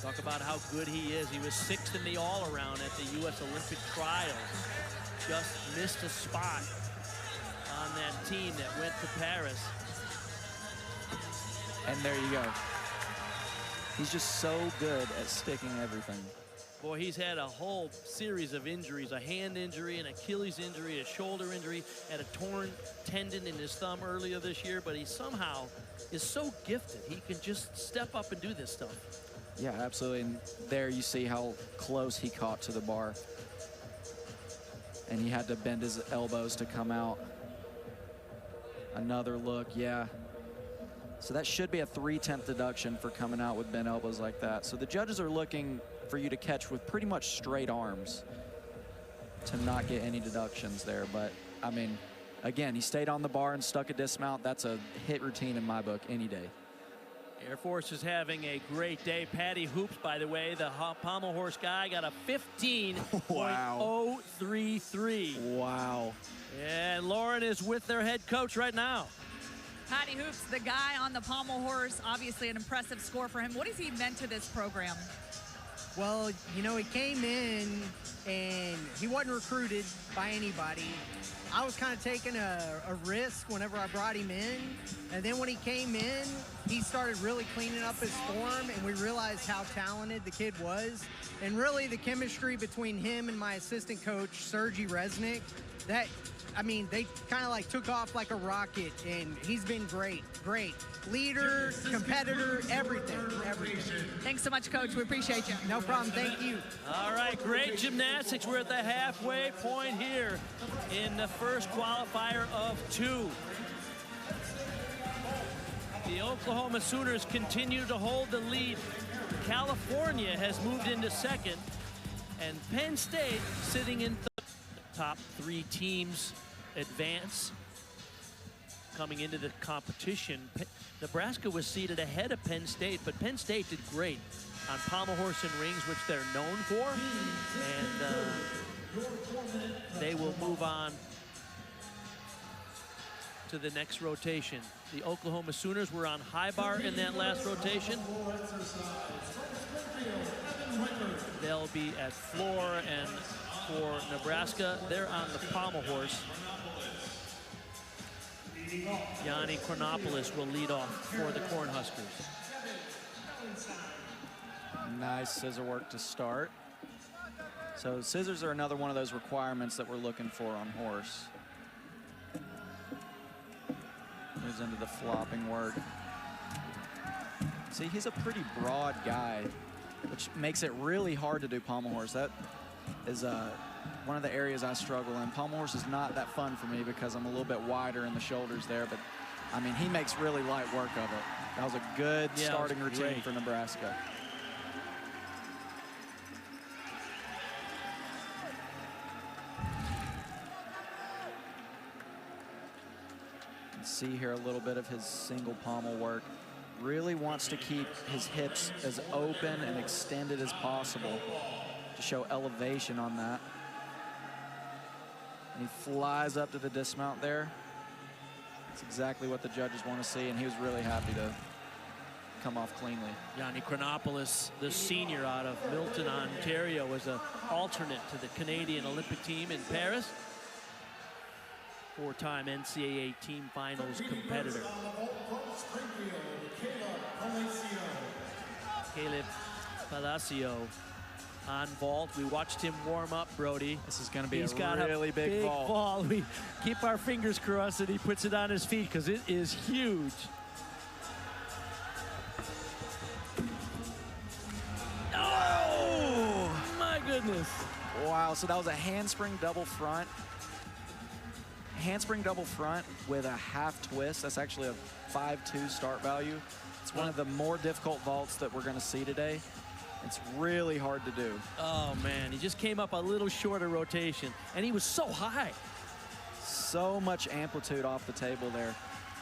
Talk about how good he is. He was 6th in the all-around at the U.S. Olympic trials. Just missed a spot on that team that went to Paris. And there you go. He's just so good at sticking everything. Boy, he's had a whole series of injuries, a hand injury, an Achilles injury, a shoulder injury, had a torn tendon in his thumb earlier this year, but he somehow is so gifted. He can just step up and do this stuff. Yeah, absolutely. And there you see how close he caught to the bar. And he had to bend his elbows to come out. Another look, yeah. So that should be a 3/10 deduction for coming out with bent elbows like that. So the judges are looking for you to catch with pretty much straight arms to not get any deductions there. But, I mean, again, he stayed on the bar and stuck a dismount. That's a hit routine in my book any day. Air Force is having a great day. Patty Hoops, by the way, the pommel horse guy, got a 15.033. Wow. And Lauren is with their head coach right now. Patty Hoops, the guy on the pommel horse, obviously an impressive score for him. What has he meant to this program? Well, you know, he came in and he wasn't recruited by anybody. I was kind of taking a risk whenever I brought him in. And then when he came in, he started really cleaning up his form, and we realized how talented the kid was. And really the chemistry between him and my assistant coach, Sergey Resnick, that, I mean, they kind of like took off like a rocket, and he's been great. Leader, competitor, everything. Thanks so much, Coach. We appreciate you. No problem. Thank you. All right, great gymnastics. We're at the halfway point here in the first qualifier of 2. The Oklahoma Sooners continue to hold the lead. California has moved into second, and Penn State sitting in third. Top 3 teams advance coming into the competition. Nebraska was seated ahead of Penn State, but Penn State did great on pommel horse and rings, which they're known for, and they will move on to the next rotation. The Oklahoma Sooners were on high bar in that last rotation. They'll be at floor, and for Nebraska, they're on the pommel horse. Yanni Chronopoulos will lead off for the Cornhuskers. Nice scissor work to start. So scissors are another one of those requirements that we're looking for on horse. Moves into the flopping work. See, he's a pretty broad guy, which makes it really hard to do pommel horse. That is one of the areas I struggle in. Pommel horse is not that fun for me because I'm a little bit wider in the shoulders there, but I mean, he makes really light work of it. That was a good starting routine for Nebraska. See here a little bit of his single pommel work. Really wants to keep his hips as open and extended as possible to show elevation on that. And he flies up to the dismount there. That's exactly what the judges want to see, and he was really happy to come off cleanly. Yanni Chronopoulos, the senior out of Milton, Ontario, was an alternate to the Canadian Olympic team in Paris. 4-time NCAA team finals competitor. Caleb Palacio on vault. We watched him warm up, Brody. This is going to be He's a got really big vault. We keep our fingers crossed that he puts it on his feet because it is huge. Oh, my goodness. Wow, so that was a handspring double front. Handspring double front with a half twist. That's actually a 5.2 start value. It's one of the more difficult vaults that we're going to see today. It's really hard to do. Oh, man, he just came up a little short of rotation, and he was so high. So much amplitude off the table there.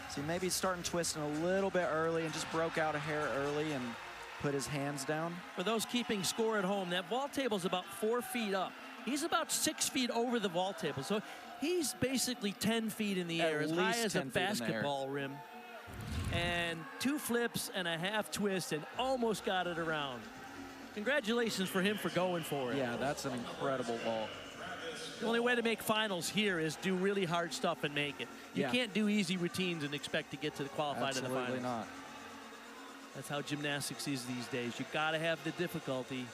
See, maybe he's starting twisting a little bit early and just broke out a hair early and put his hands down. For those keeping score at home, that vault table is about 4 feet up. He's about 6 feet over the vault table, so he's basically 10 feet in the air, as high as a basketball rim. And 2 flips and a half twist and almost got it around. Congratulations for him for going for it. Yeah, that's an incredible vault. The only way to make finals here is do really hard stuff and make it. You can't do easy routines and expect to get to the qualified to the finals. Absolutely not. That's how gymnastics is these days. You got to have the difficulty.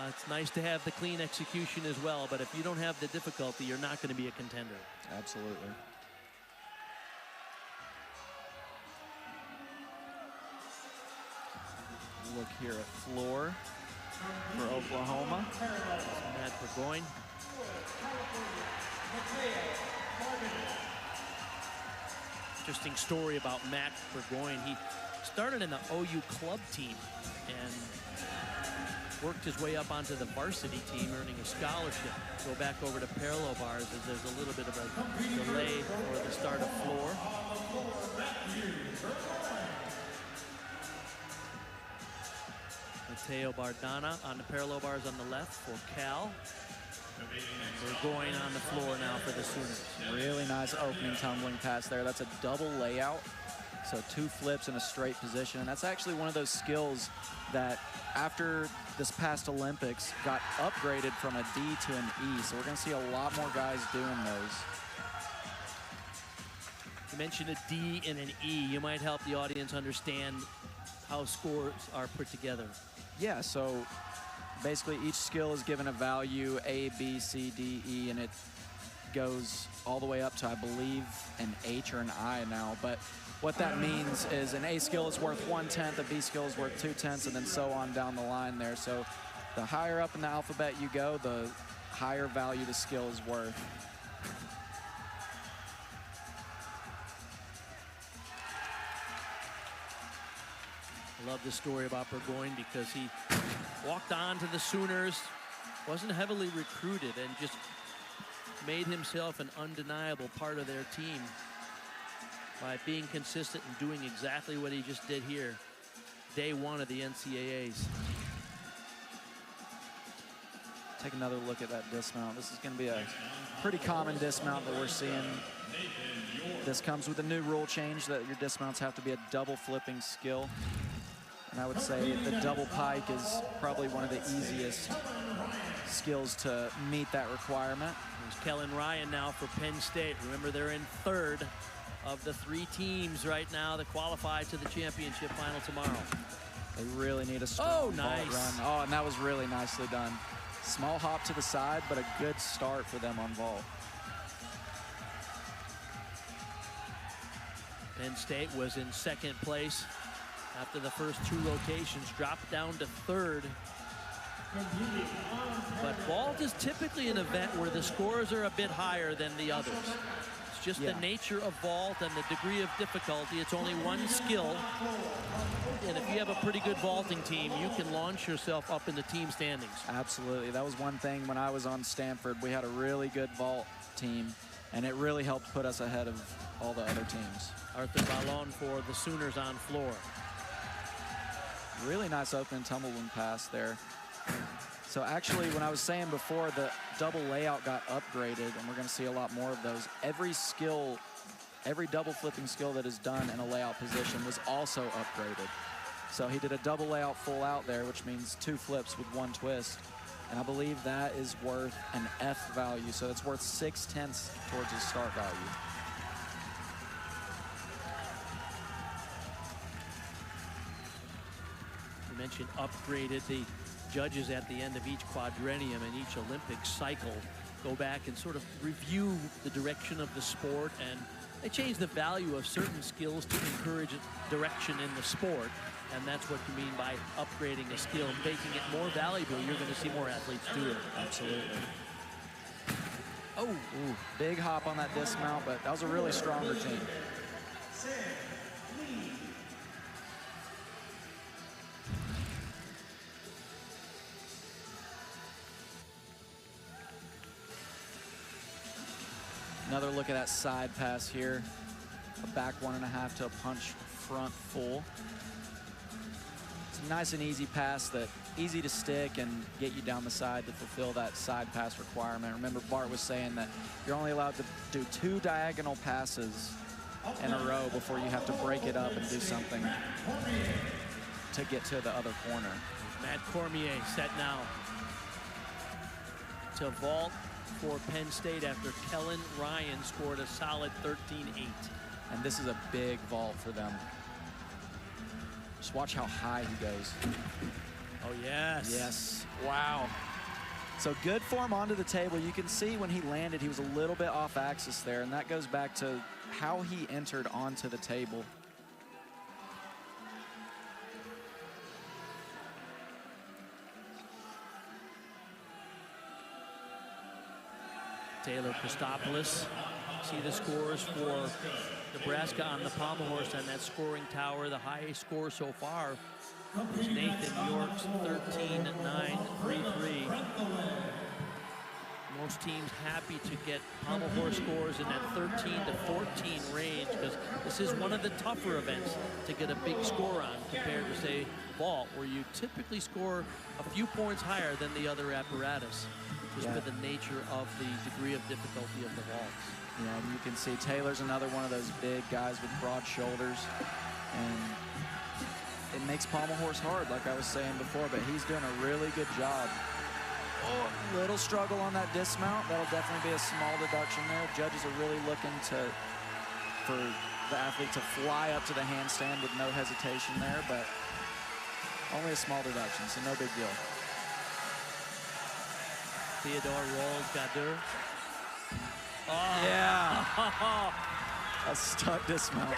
It's nice to have the clean execution as well, but if you don't have the difficulty, you're not going to be a contender. Absolutely. Look here at floor for Oklahoma. Matt Burgoyne. Interesting story about Matt Burgoyne. He started in the OU club team and worked his way up onto the varsity team, earning a scholarship. Go back over to parallel bars as there's a little bit of a delay for the start of floor. Mateo Bardana on the parallel bars on the left for Cal. We're going on the floor now for the Sooners. Really nice opening tumbling pass there. That's a double layout. So 2 flips in a straight position. And that's actually one of those skills that after this past Olympics got upgraded from a D to an E. So we're going to see a lot more guys doing those. You mentioned a D and an E. You might help the audience understand how scores are put together. Yeah, so basically each skill is given a value, A, B, C, D, E, and it goes all the way up to, I believe, an H or an I now. But what that means is an A skill is worth 1/10, a B skill is worth 2/10, and then so on down the line there. So the higher up in the alphabet you go, the higher value the skill is worth. I love this story about Burgoyne because he walked on to the Sooners, wasn't heavily recruited, and just made himself an undeniable part of their team by being consistent and doing exactly what he just did here, day 1 of the NCAAs. Take another look at that dismount. This is going to be a pretty common dismount that we're seeing. This comes with a new rule change that your dismounts have to be a double flipping skill. And I would say the double pike is probably one of the easiest skills to meet that requirement. There's Kellen Ryan now for Penn State. Remember, they're in 3rd of the 3 teams right now that qualify to the championship final tomorrow. They really need a strong nice vault run. Oh, and that was really nicely done. Small hop to the side, but a good start for them on vault. Penn State was in 2nd place after the first 2 rotations, dropped down to 3rd. But vault is typically an event where the scores are a bit higher than the others. It's just the nature of vault and the degree of difficulty. It's only 1 skill. And if you have a pretty good vaulting team, you can launch yourself up in the team standings. Absolutely. That was one thing when I was on Stanford. We had a really good vault team, and it really helped put us ahead of all the other teams. Arthur Ballon for the Sooners on floor. Really nice open tumbling pass there. So actually, when I was saying before, the double layout got upgraded, and we're going to see a lot more of those. Every skill, every double flipping skill that is done in a layout position was also upgraded. So he did a double layout full out there, which means 2 flips with 1 twist. And I believe that is worth an F value. So it's worth 6/10 towards his start value. You mentioned upgraded. The judges at the end of each quadrennium and each Olympic cycle go back and sort of review the direction of the sport, and they change the value of certain skills to encourage direction in the sport. And that's what you mean by upgrading a skill, making it more valuable. You're going to see more athletes do it. Absolutely. Oh, ooh, big hop on that dismount, but that was a really strong routine. Another look at that side pass here. A back 1.5 to a punch front full. It's a nice and easy pass that easy to stick and get you down the side to fulfill that side pass requirement. Remember, Bart was saying that you're only allowed to do 2 diagonal passes in a row before you have to break it up and do something to get to the other corner. Matt Cormier set now to vault for Penn State after Kellen Ryan scored a solid 13-8. And this is a big vault for them. Just watch how high he goes. Oh, yes. Yes. Wow. So good form onto the table. You can see when he landed, he was a little bit off axis there, and that goes back to how he entered onto the table. Taylor Christopoulos. See the scores for Nebraska on the pommel horse on that scoring tower. The highest score so far is Nathan York's 13.933. Most teams happy to get pommel horse scores in that 13 to 14 range, because this is one of the tougher events to get a big score on compared to, say, vault, where you typically score a few points higher than the other apparatus, just by the nature of the degree of difficulty of the vaults. Yeah, and you can see Taylor's another one of those big guys with broad shoulders, and it makes pommel horse hard, like I was saying before, but he's doing a really good job. Oh, little struggle on that dismount. That'll definitely be a small deduction there. Judges are really looking for the athlete to fly up to the handstand with no hesitation there, but only a small deduction, so no big deal. Theodore Rolls-Gadur. Oh. Yeah. A stuck dismount.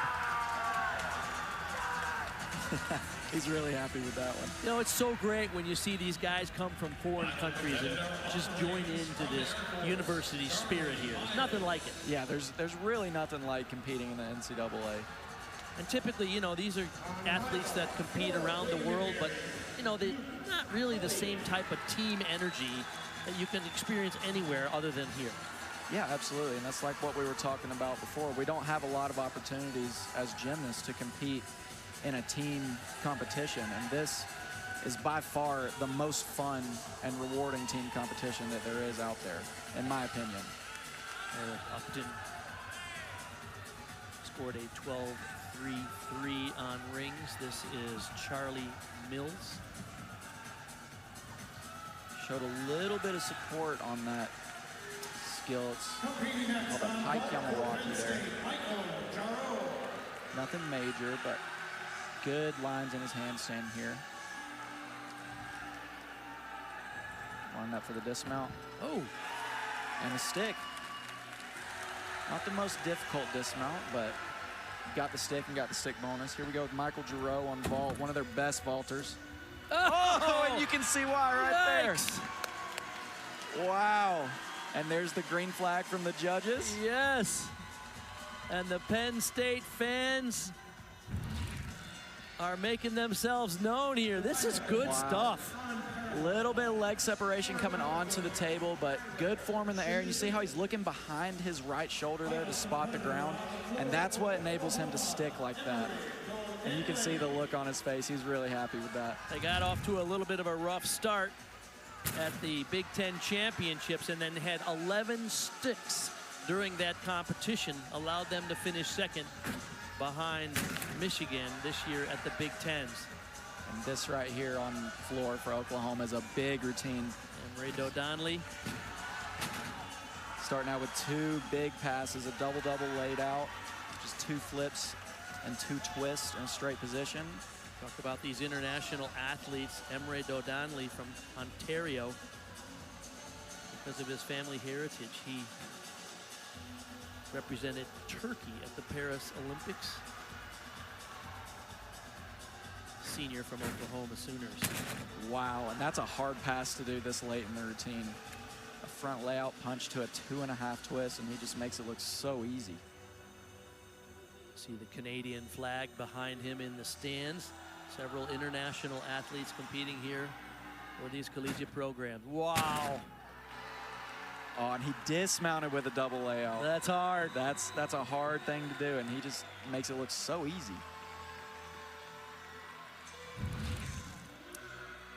He's really happy with that one. You know, it's so great when you see these guys come from foreign countries and just join into this university spirit here. There's nothing like it. Yeah, there's really nothing like competing in the NCAA. And typically, you know, these are athletes that compete around the world, but, you know, they're not really the same type of team energy that you can experience anywhere other than here. Yeah, absolutely, and that's like what we were talking about before. We don't have a lot of opportunities as gymnasts to compete in a team competition, and this is by far the most fun and rewarding team competition that there is out there, in my opinion. Eric Upton scored a 12.33 on rings. This is Charlie Mills. Showed a little bit of support on that skill. It's called a pike Yamawaki there. Nothing major, but good lines in his handstand here. Lined up for the dismount. Oh, and a stick. Not the most difficult dismount, but got the stick and got the stick bonus. Here we go with Michael Giroux on vault, one of their best vaulters. Oh, and you can see why right there. Wow. And there's the green flag from the judges. Yes. And the Penn State fans are making themselves known here. This is good stuff. Little bit of leg separation coming onto the table, but good form in the air. And you see how he's looking behind his right shoulder there to spot the ground. And that's what enables him to stick like that. And you can see the look on his face. He's really happy with that. They got off to a little bit of a rough start at the Big Ten Championships, and then had 11 sticks during that competition, allowed them to finish second behind Michigan this year at the Big Tens. And this right here on floor for Oklahoma is a big routine. And Ray Donnelly starting out with two big passes, a double-double laid out, just two flips and two twists in a straight position. Talk about these international athletes. Emre Donnelly from Ontario. Because of his family heritage, he represented Turkey at the Paris Olympics. Senior from Oklahoma Sooners. Wow, and that's a hard pass to do this late in the routine. A front layout punch to a 2.5 twist, and he just makes it look so easy. See the Canadian flag behind him in the stands. Several international athletes competing here for these collegiate programs. Wow. Oh, and he dismounted with a double layout. That's hard. That's a hard thing to do, and he just makes it look so easy.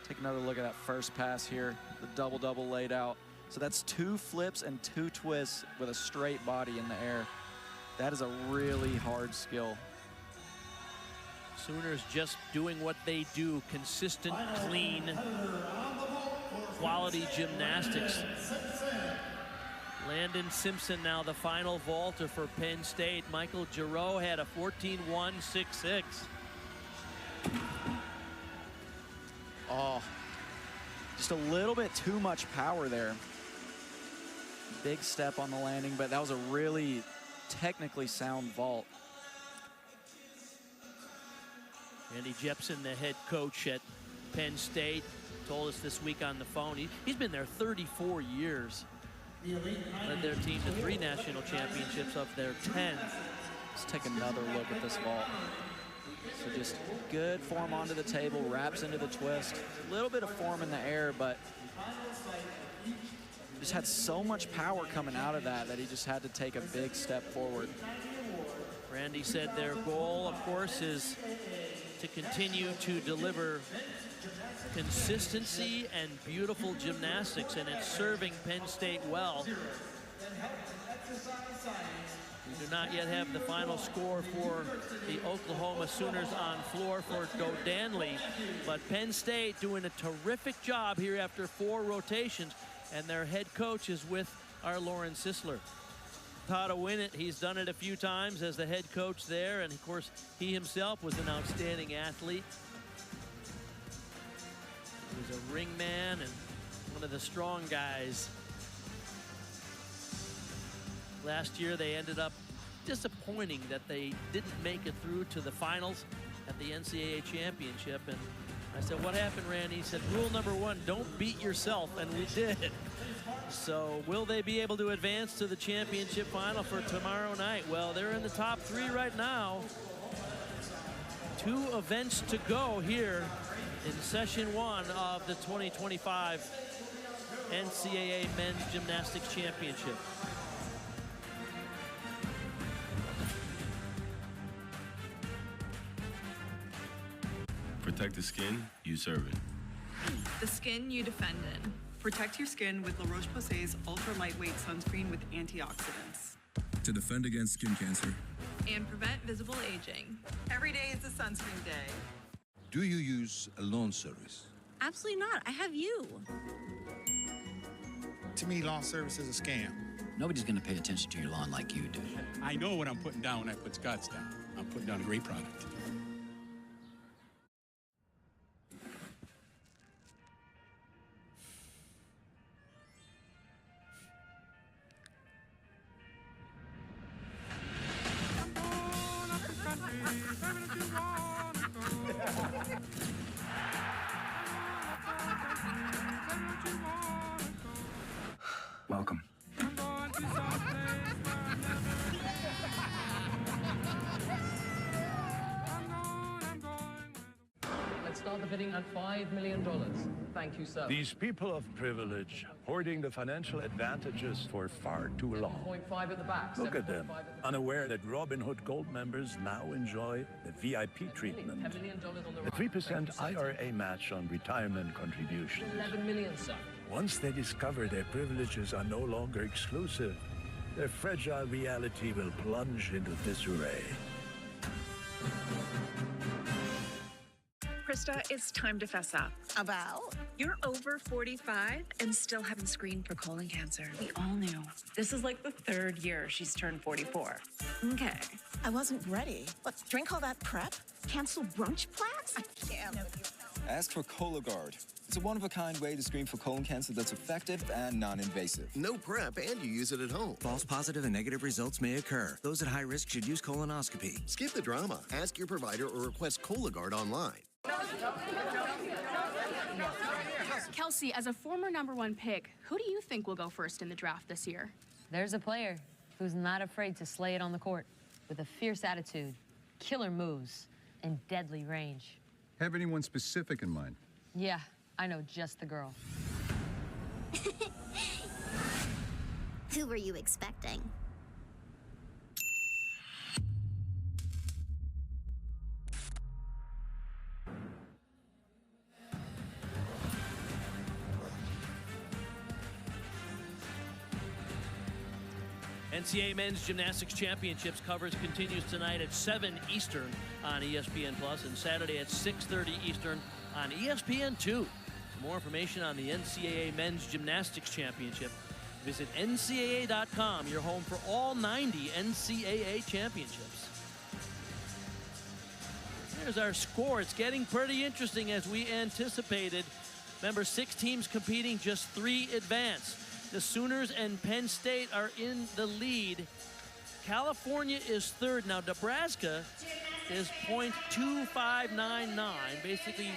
Take another look at that first pass here, the double-double laid out. So that's two flips and two twists with a straight body in the air. That is a really hard skill. Sooners just doing what they do, consistent, clean, quality gymnastics. Landon Simpson now the final vaulter for Penn State. Michael Giroux had a 14.166. Oh, just a little bit too much power there. Big step on the landing, but that was a really technically sound vault. Andy Jepson, the head coach at Penn State, told us this week on the phone, he's been there 34 years. Led their team to 3 national championships of their 10. Let's take another look at this vault. So just good form onto the table, wraps into the twist. A little bit of form in the air, but just had so much power coming out of that he just had to take a big step forward. Randy said their goal, of course, is to continue to deliver consistency and beautiful gymnastics, and it's serving Penn State well. We do not yet have the final score for the Oklahoma Sooners on floor for Dodanley, but Penn State doing a terrific job here after 4 rotations, and their head coach is with our Lauren Sisler. How to win it, he's done it a few times as the head coach there, and of course he himself was an outstanding athlete. He was a ring man and one of the strong guys. Last year they ended up disappointing that they didn't make it through to the finals at the NCAA championship. And I said, what happened, Randy? He said, rule number 1, don't beat yourself, and we did. So will they be able to advance to the championship final for tomorrow night? Well, they're in the top 3 right now. 2 events to go here in session 1 of the 2025 NCAA Men's Gymnastics Championship. Protect the skin you serve in. The skin you defend in. Protect your skin with La Roche-Posay's ultra-lightweight sunscreen with antioxidants. To defend against skin cancer. And prevent visible aging. Every day is a sunscreen day. Do you use a lawn service? Absolutely not. I have you. To me, lawn service is a scam. Nobody's going to pay attention to your lawn like you do. I know what I'm putting down when I put Scott's down. I'm putting down a great product. Welcome. Let's start the bidding at $5 million. Thank you, sir. These people of privilege, hoarding the financial advantages for far too long. 7.5 at the back. Look at them, unaware that Robin Hood Gold members now enjoy the VIP treatment. $10 million on the The 3% IRA match on retirement contributions. 11 million, sir. Once they discover their privileges are no longer exclusive, their fragile reality will plunge into disarray. Krista, it's time to fess up. About? You're over 45 and still haven't screened for colon cancer. We all knew. This is like the 3rd year she's turned 44. Okay. I wasn't ready. What, drink all that prep? Cancel brunch plans? I can't. Ask for Cologuard. It's a one-of-a-kind way to screen for colon cancer that's effective and non-invasive. No prep, and you use it at home. False positive and negative results may occur. Those at high risk should use colonoscopy. Skip the drama. Ask your provider or request Cologuard online. Kelsey, as a former #1 pick, who do you think will go first in the draft this year? There's a player who's not afraid to slay it on the court with a fierce attitude, killer moves, and deadly range. Have anyone specific in mind? Yeah, I know just the girl. Who were you expecting? NCAA Men's Gymnastics Championships coverage continues tonight at 7 Eastern on ESPN+, and Saturday at 6:30 Eastern on ESPN2. For more information on the NCAA Men's Gymnastics Championship, visit ncaa.com, your home for all 90 NCAA championships. Here's our score. It's getting pretty interesting as we anticipated. Remember, 6 teams competing, just 3 advance. The Sooners and Penn State are in the lead. California is third. Now, Nebraska is .2599, basically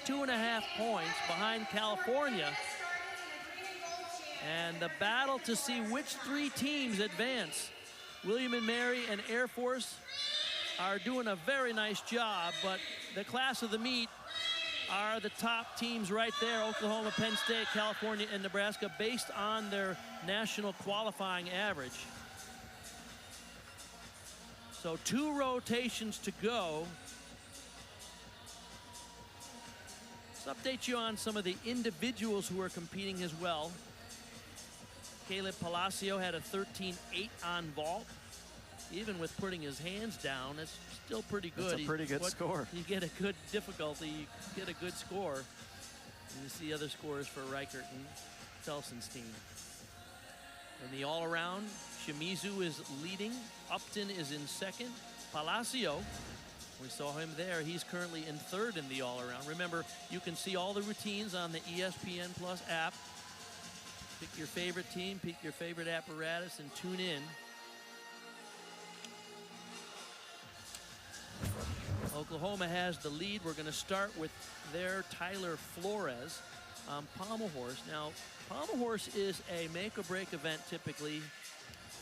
2.5 points behind California. And the battle to see which 3 teams advance. William & Mary and Air Force are doing a very nice job, but the class of the meet are the top teams right there: Oklahoma, Penn State, California, and Nebraska, based on their national qualifying average. So 2 rotations to go. Let's update you on some of the individuals who are competing as well. Caleb Palacio had a 13.8 on vault. Even with putting his hands down, it's still pretty good. That's a pretty good score. You get a good difficulty, you get a good score. And you see other scores for Reichert and Felsenstein. In the all-around, Shimizu is leading. Upton is in second. Palacio, we saw him there. He's currently in third in the all-around. Remember, you can see all the routines on the ESPN Plus app. Pick your favorite team, pick your favorite apparatus, and tune in. Oklahoma has the lead. We're going to start with their Tyler Flores on pommel horse. Now, pommel horse is a make-or-break event typically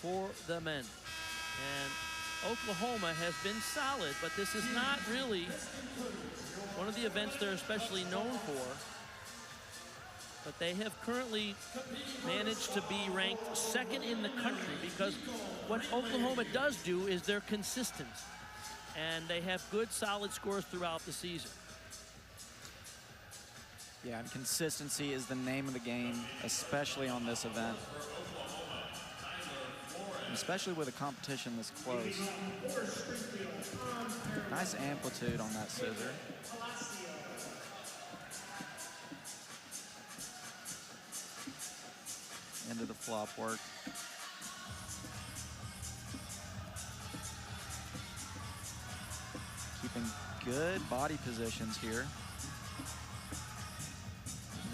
for the men. And Oklahoma has been solid, but this is not really one of the events they're especially known for. But they have currently managed to be ranked second in the country, because what Oklahoma does do is they're consistent. And they have good, solid scores throughout the season. Yeah, and consistency is the name of the game, especially on this event. And especially with a competition this close. Nice amplitude on that scissor. Into the flop work. Keeping good body positions here.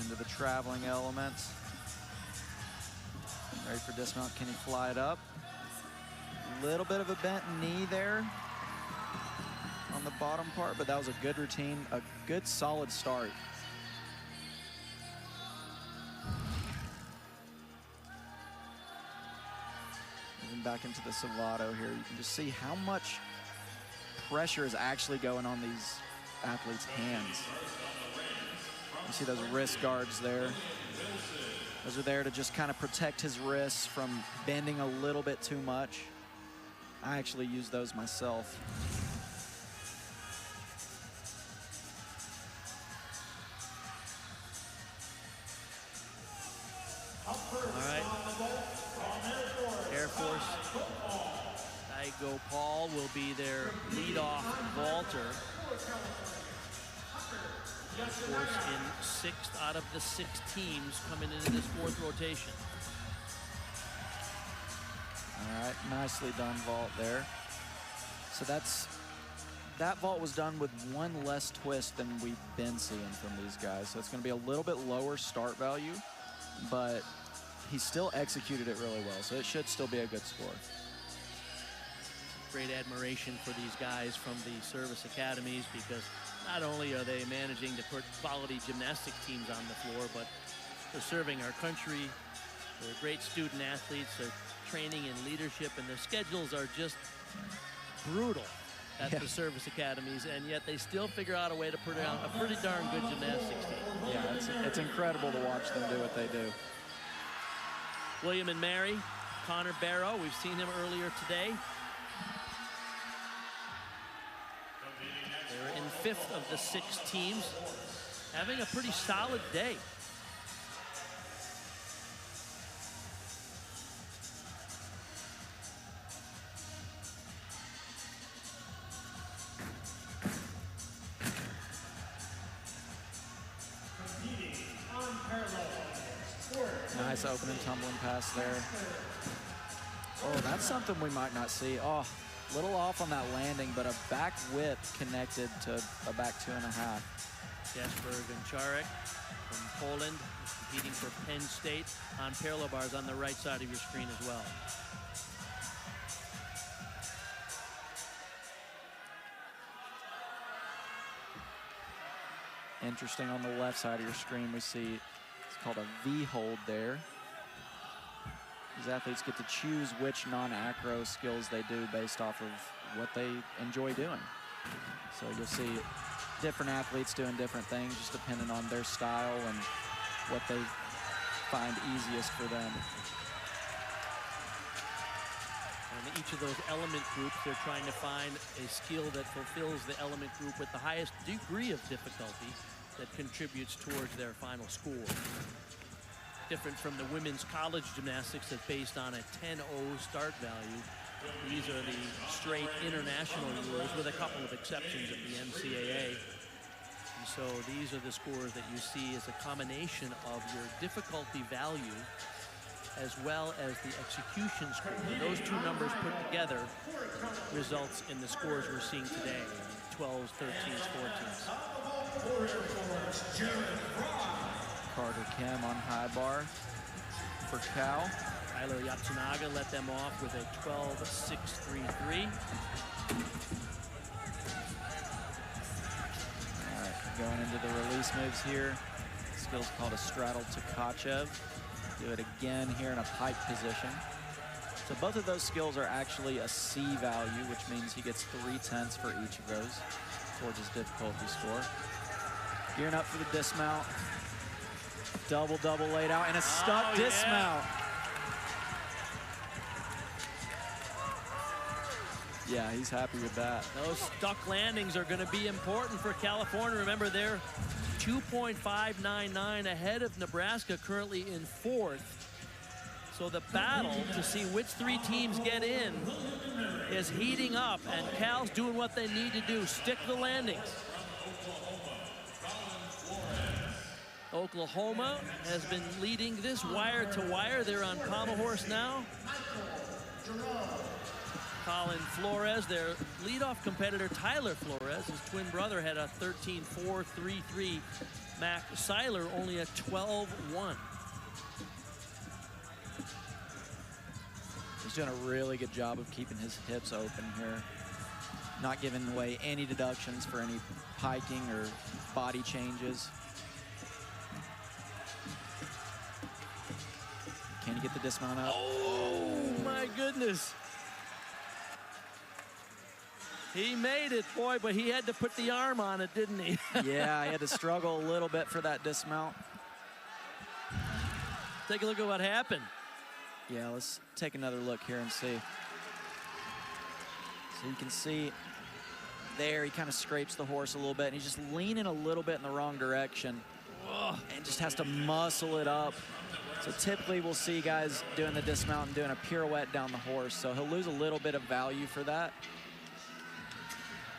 Into the traveling elements. Ready for dismount. Can he fly it up? A little bit of a bent knee there on the bottom part, but that was a good routine, a good solid start. Moving back into the Salvato here, you can just see how much pressure is actually going on these athletes' hands. You see those wrist guards there. Those are there to just kind of protect his wrists from bending a little bit too much. I actually use those myself. All right. Air Force. Daigo Paul will be their leadoff vaulter. Of course, in 6th out of the 6 teams coming into this 4th rotation. All right, nicely done vault there. So that vault was done with 1 less twist than we've been seeing from these guys. So it's going to be a little bit lower start value, but he still executed it really well. So it should still be a good score. Great admiration for these guys from the service academies, because not only are they managing to put quality gymnastics teams on the floor, but they're serving our country. They're great student athletes. They're training in leadership, and their schedules are just brutal at the service academies, and yet they still figure out a way to put on a pretty darn good gymnastics team. Yeah, it's incredible to watch them do what they do. William and Mary, Connor Barrow, we've seen him earlier today. They're in 5th of the 6 teams, having a pretty solid day. Nice opening tumbling pass there. Oh, that's something we might not see. Oh, Little off on that landing, but a back whip connected to a back 2.5. Jesper Goncharek from Poland, competing for Penn State on parallel bars on the right side of your screen as well. Interesting, on the left side of your screen, we see it's called a V hold there. These athletes get to choose which non-acro skills they do based off of what they enjoy doing. So you'll see different athletes doing different things just depending on their style and what they find easiest for them. And each of those element groups, they're trying to find a skill that fulfills the element group with the highest degree of difficulty that contributes towards their final score. Different from the women's college gymnastics that's based on a 10-0 start value. These are the straight international rules with a couple of exceptions at the NCAA. And so these are the scores that you see as a combination of your difficulty value as well as the execution score. And those two numbers put together results in the scores we're seeing today, 12s, 13s, 14s. Carter Kim on high bar for Cal. Tyler Yatsunaga let them off with a 12-6-3-3. All right, going into the release moves here. Skill's called a straddle Tkachev. Do it again here in a pike position. So both of those skills are actually a C value, which means he gets 3/10 for each of those towards his difficulty score. Gearing up for the dismount. Double laid out and a stuck dismount. Yeah, he's happy with that. Those stuck landings are going to be important for California. Remember, they're 2.599 ahead of Nebraska, currently in 4th. So the battle to see which 3 teams get in is heating up, and Cal's doing what they need to do, stick the landings. Oklahoma has been leading this wire to wire. They're on pommel horse now. Colin Flores, their leadoff competitor, Tyler Flores, his twin brother, had a 13-4-3-3. Mac Seiler only a 12-1. He's doing a really good job of keeping his hips open here. Not giving away any deductions for any piking or body changes. Can you get the dismount up? Oh, my goodness. He made it, boy, but he had to put the arm on it, didn't he? Yeah, he had to struggle a little bit for that dismount. Take a look at what happened. Yeah, let's take another look here and see. So you can see there, he kind of scrapes the horse a little bit, and he's just leaning a little bit in the wrong direction. And just has to muscle it up. So typically we'll see guys doing the dismount and doing a pirouette down the horse. So he'll lose a little bit of value for that.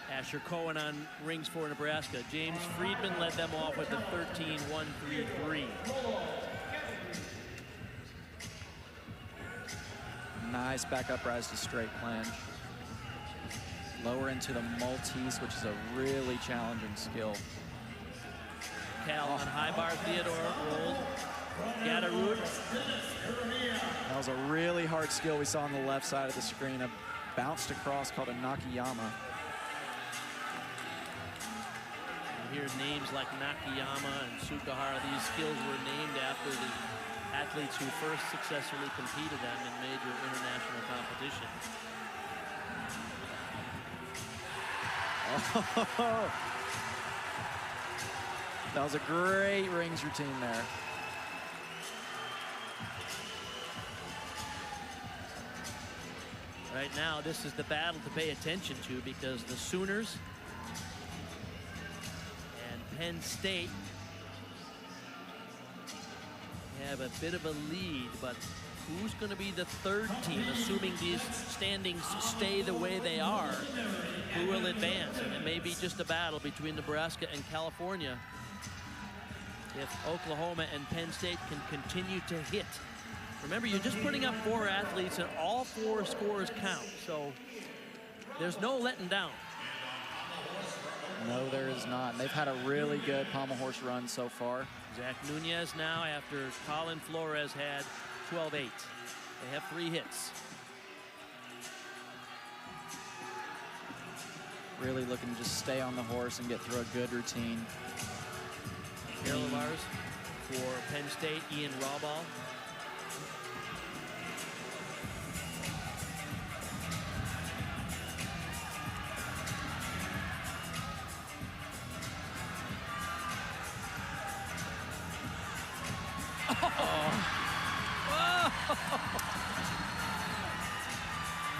Asher Cohen on rings for Nebraska. James Friedman led them off with a 13-1-3-3. Nice back up rise to straight plunge. Lower into the Maltese, which is a really challenging skill. Cal on high bar, Theodore rolled. Gatterud. That was a really hard skill we saw on the left side of the screen. A bounced across called a Nakayama. You hear names like Nakayama and Sukahara. These skills were named after the athletes who first successfully competed them in major international competition. Oh. That was a great rings routine there. Right now, this is the battle to pay attention to because the Sooners and Penn State have a bit of a lead, but who's going to be the third team, assuming these standings stay the way they are? Who will advance? And it may be just a battle between Nebraska and California. If Oklahoma and Penn State can continue to hit. Remember, you're just putting up 4 athletes and all 4 scores count. So There's no letting down. No, there is not. And they've had a really good pommel horse run so far. Zach Nunez now, after Colin Flores had 12-8. They have 3 hits. Really looking to just stay on the horse and get through a good routine. Parallels for Penn State, Ian Rawball.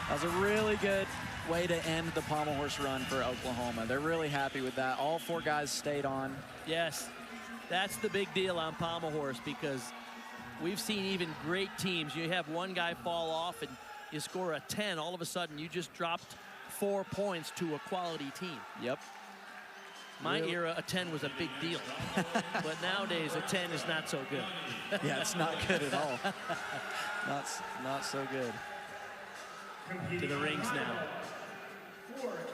That was a really good way to end the pommel horse run for Oklahoma. They're really happy with that. All 4 guys stayed on. Yes, that's the big deal on pommel horse, because we've seen even great teams. You have one guy fall off and you score a 10. All of a sudden, you just dropped 4 points to a quality team. Yep. My era, a 10 was a big deal. But nowadays, a 10 is not so good. Yeah, it's not good at all. Not so good. To the rings now.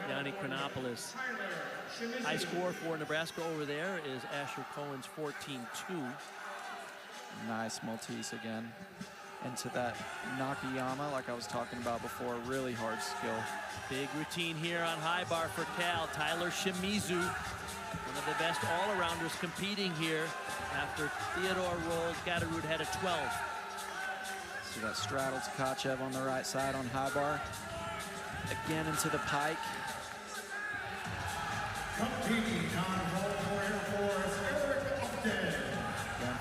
Yanni Chronopoulos. High score for Nebraska over there is Asher Cohen's 14-2. Nice Maltese again. Into that Nakayama, like I was talking about before, really hard skill. Big routine here on high bar for Cal. Tyler Shimizu, one of the best all-arounders competing here after Theodore Roll Gatterud had a 12. See that straddle to Tkachev on the right side on high bar. Again into the pike. Going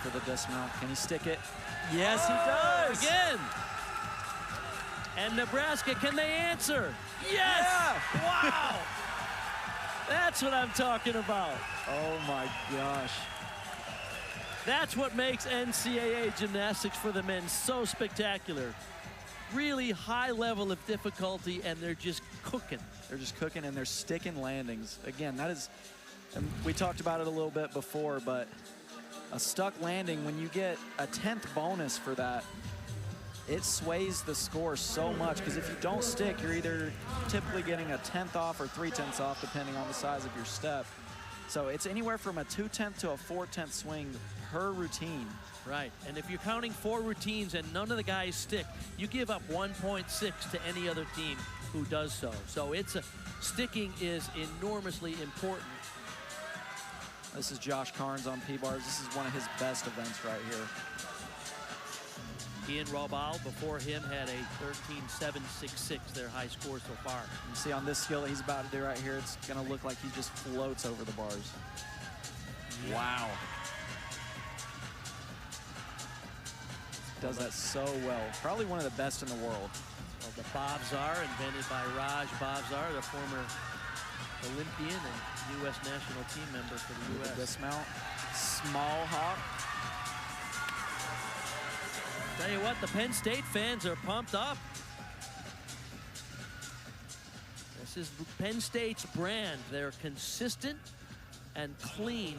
for the dismount. Can he stick it? Yes, he does. Again. And Nebraska, can they answer? Yes! Yeah. Wow! That's what I'm talking about. Oh my gosh. That's what makes NCAA gymnastics for the men so spectacular. Really high level of difficulty, and they're just cooking. They're just cooking, and they're sticking landings. Again, that is, and we talked about it a little bit before, but a stuck landing, when you get a 10th bonus for that, it sways the score so much, because if you don't stick, you're either typically getting a 10th off or 3/10 off, depending on the size of your step. So it's anywhere from a 2/10 to a 4/10 swing per routine. Right, and if you're counting 4 routines and none of the guys stick, you give up 1.6 to any other team who does so. So sticking is enormously important. This is Josh Carnes on P-bars. This is one of his best events right here. Ian Rawball before him had a 13.766, their high score so far. You see on this skill that he's about to do right here, it's gonna look like he just floats over the bars. Wow. Does that so well. Probably one of the best in the world. Well, the Bobzar, invented by Raj Bobzar, the former Olympian and U.S. national team member for the U.S. Dismount, small hop. Tell you what, the Penn State fans are pumped up. This is Penn State's brand. They're consistent and clean.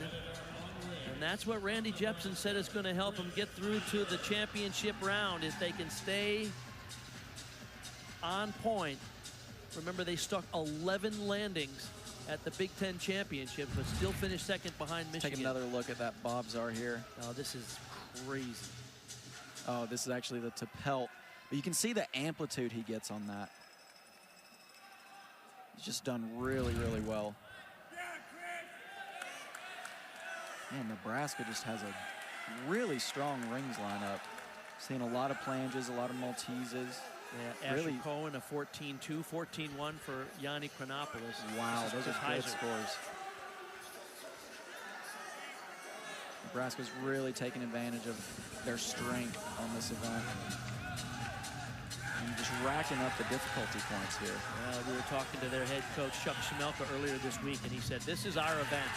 And that's what Randy Jepson said is going to help them get through to the championship round, if they can stay on point. Remember, they stuck 11 landings at the Big Ten championship, but still finished second behind Michigan. Take another look at that Bobzar here. Oh, this is crazy. Oh, this is actually the to pelt. But you can see the amplitude he gets on that. He's just done really, really well. Man, Nebraska just has a really strong rings lineup. Seen a lot of planges, a lot of Malteses. Yeah, Asher really, Cohen, a 14-2, 14-1 for Yanni Chronopoulos. Wow, those are good scores. Nebraska's really taking advantage of their strength on this event. And just racking up the difficulty points here. We were talking to their head coach, Chuck Schmelka, earlier this week, and he said, this is our event.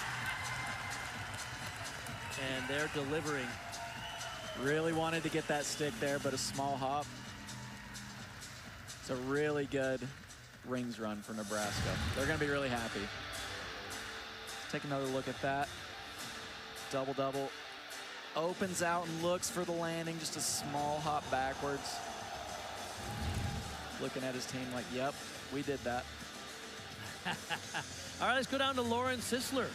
And they're delivering. Really wanted to get that stick there, but a small hop. It's a really good rings run for Nebraska. They're going to be really happy. Take another look at that. Double-double. Opens out and looks for the landing. Just a small hop backwards. Looking at his team like, yep, we did that. All right, let's go down to Lauren Sisler.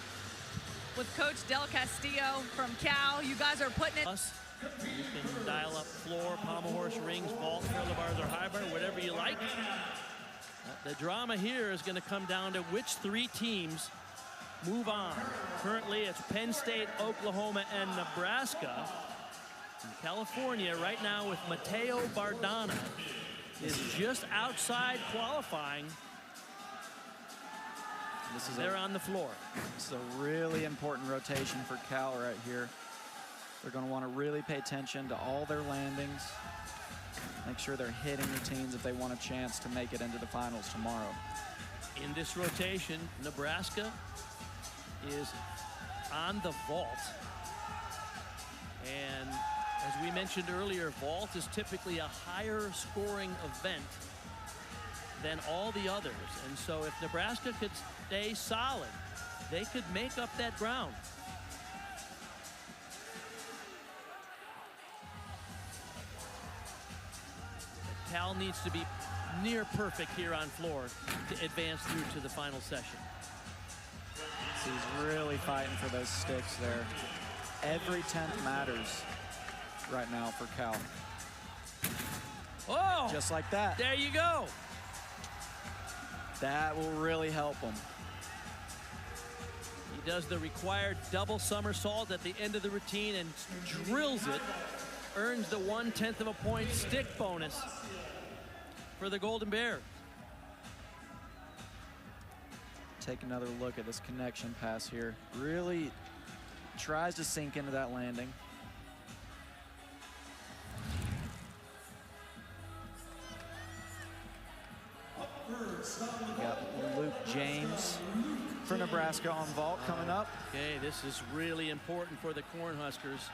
With Coach Del Castillo from Cal, you guys are putting it. You can dial up floor, pommel horse, rings, vault, parallel bars, or high bar, whatever you like. The drama here is going to come down to which 3 teams move on. Currently, it's Penn State, Oklahoma, and Nebraska. And California right now with Mateo Bardana is just outside qualifying. They're on the floor. This is a really important rotation for Cal right here. They're going to want to really pay attention to all their landings. Make sure they're hitting routines if they want a chance to make it into the finals tomorrow. In this rotation, Nebraska is on the vault. And as we mentioned earlier, vault is typically a higher scoring event than all the others. And so if Nebraska could stay solid, they could make up that ground. Cal needs to be near perfect here on floor to advance through to the final session. So he's really fighting for those sticks there. Every 10th matters right now for Cal. Oh! Just like that. There you go. That will really help him. He does the required double somersault at the end of the routine and drills it. Earns the 1/10 of a point stick bonus for the Golden Bears. Take another look at this connection pass here. Really tries to sink into that landing. We got Luke James for Nebraska on vault coming up. Okay, this is really important for the Cornhuskers.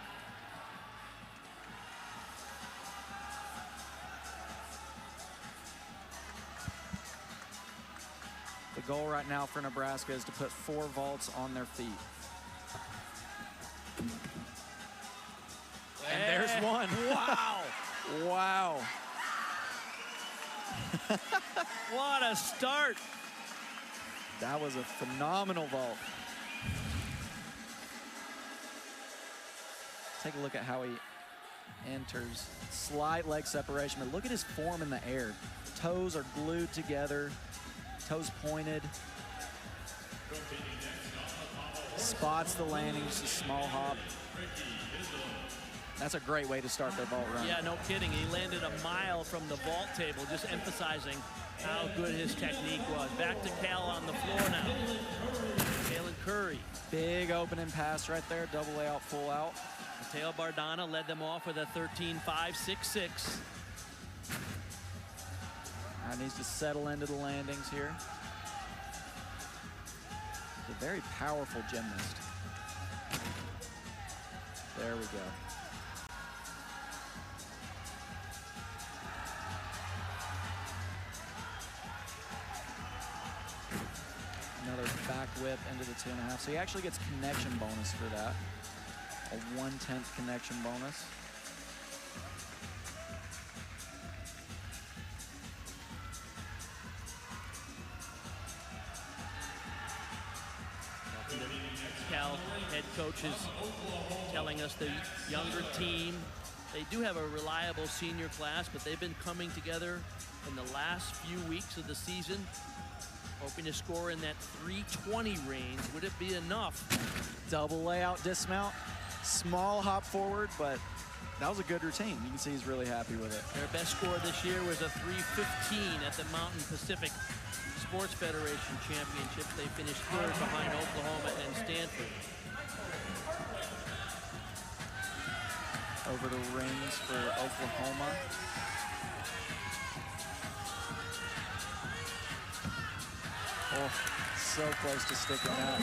The goal right now for Nebraska is to put 4 vaults on their feet. And there's one. Wow. Wow. What a start. That was a phenomenal vault. Take a look at how he enters. Slight leg separation, but look at his form in the air. Toes are glued together, toes pointed. Spots the landing, just a small hop. That's a great way to start their vault run. Yeah, no kidding. He landed a mile from the vault table, just emphasizing how good his technique was. Back to Cal on the floor now. Kalen Curry. Big opening pass right there, double layout, full out. Mateo Bardana led them off with a 13-5-6-6. Now needs to settle into the landings here. He's a very powerful gymnast. There we go. Another back whip into the 2.5. So he actually gets connection bonus for that. A 1/10 connection bonus. Cal head coaches telling us the younger team, they do have a reliable senior class, but they've been coming together in the last few weeks of the season, hoping to score in that 320 range. Would it be enough? Double layout dismount, small hop forward, but that was a good routine. You can see he's really happy with it. Their best score this year was a 315 at the Mountain Pacific Sports Federation Championships. They finished third behind Oklahoma and Stanford. Over the rings for Oklahoma. Oh, so close to sticking that.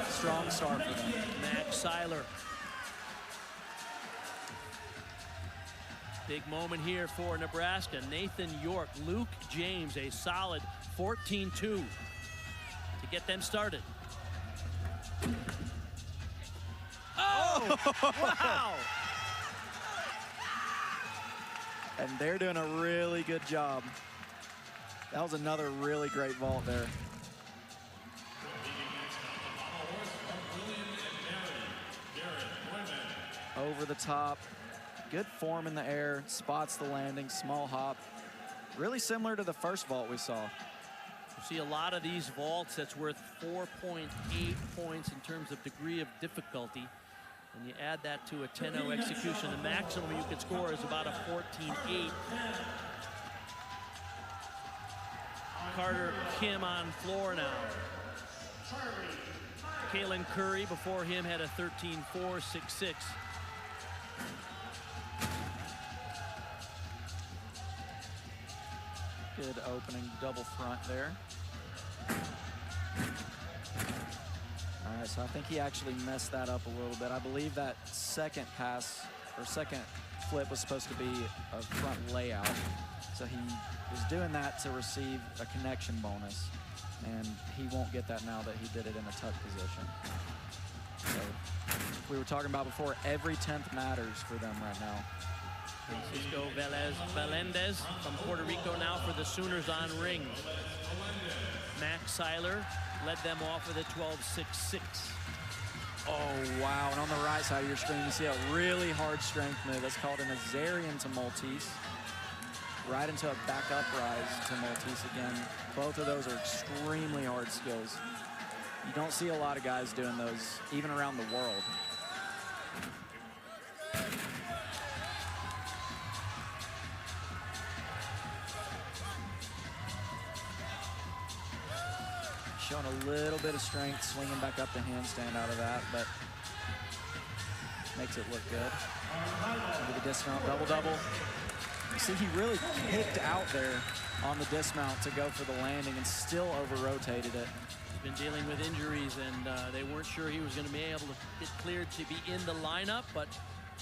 Strong start for them. Max Seiler. Big moment here for Nebraska. Nathan York, Luke James, a solid 14-2 to get them started. Oh, wow. And they're doing a really good job That was another really great vault there. Over the top, good form in the air, spots the landing, small hop. Really similar to the first vault we saw. You see a lot of these vaults that's worth 4.8 points in terms of degree of difficulty. And you add that to a 10-0 execution, the maximum you could score is about a 14.8. Carter Kim on floor now. Kalen Curry before him had a 13.466. Good opening double front there. All right, so I think he actually messed that up a little bit. I believe that second pass or second flip was supposed to be a front layout. So he was doing that to receive a connection bonus, and he won't get that now that he did it in a tuck position. So we were talking about before, every 10th matters for them right now. Francisco Melendez from Puerto Rico now for the Sooners on ring. Max Seiler led them off with a 12.66. Oh, wow. And on the right side of your screen, you see a really hard strength move. That's called an Azarian to Maltese. Right into a back up rise to Maltese again. Both of those are extremely hard skills. You don't see a lot of guys doing those, even around the world. Showing a little bit of strength, swinging back up the handstand out of that, but makes it look good. Into the dismount, double-double. You see, he really kicked out there on the dismount to go for the landing and still over-rotated it. He's been dealing with injuries, and they weren't sure he was going to be able to get cleared to be in the lineup, but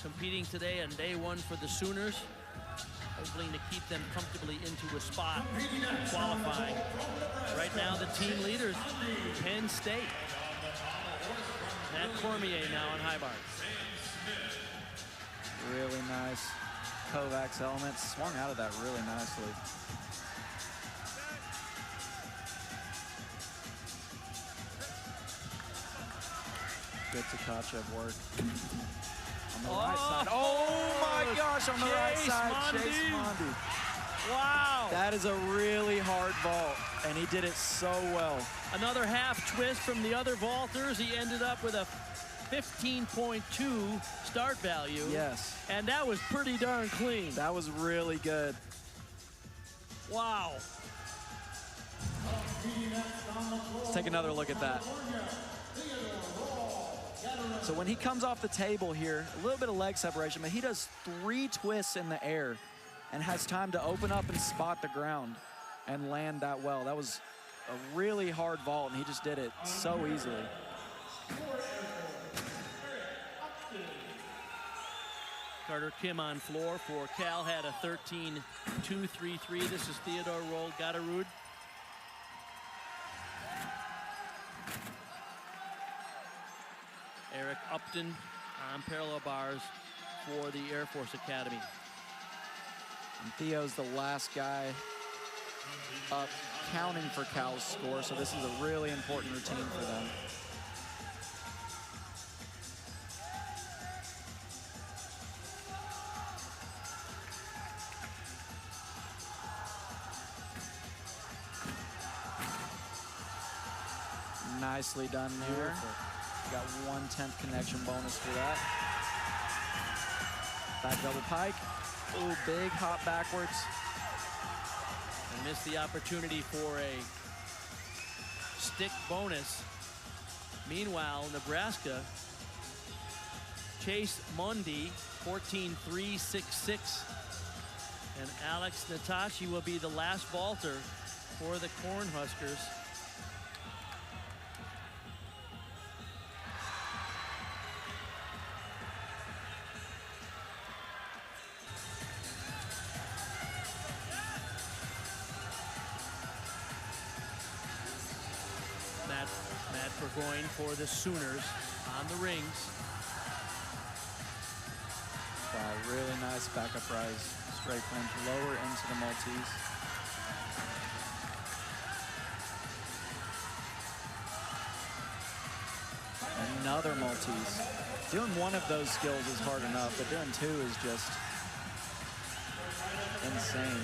competing today on day one for the Sooners, hoping to keep them comfortably into a spot qualifying. Right now, the team leaders, Penn State. Matt Cormier now on high bar. Really nice Kovacs element. Swung out of that really nicely. Good Tkachev work. On the right side. Oh my gosh, on the right side, Chase Mondi. Wow. That is a really hard vault, and he did it so well. Another half twist from the other vaulters. He ended up with a 15.2 start value. Yes. And that was pretty darn clean. That was really good. Wow. Let's take another look at that. So when he comes off the table here, a little bit of leg separation, but he does 3 twists in the air and has time to open up and spot the ground and land that well. That was a really hard vault, and he just did it so easily. Carter Kim on floor for Cal had a 13.233. This is Theodore Roll Gatterud. Eric Upton on parallel bars for the Air Force Academy. And Theo's the last guy up counting for Cal's score, so this is a really important routine for them. Nicely done there. Got 1/10 connection bonus for that. Back double pike. Ooh, big hop backwards. And missed the opportunity for a stick bonus. Meanwhile, Nebraska, Chase Mondi, 14.366. And Alex Natashi will be the last vaulter for the Cornhuskers. Matt Burgoyne for the Sooners on the rings. Wow, really nice backup rise. Straight plunge lower into the Maltese. another Maltese. Doing one of those skills is hard enough, but doing two is just insane.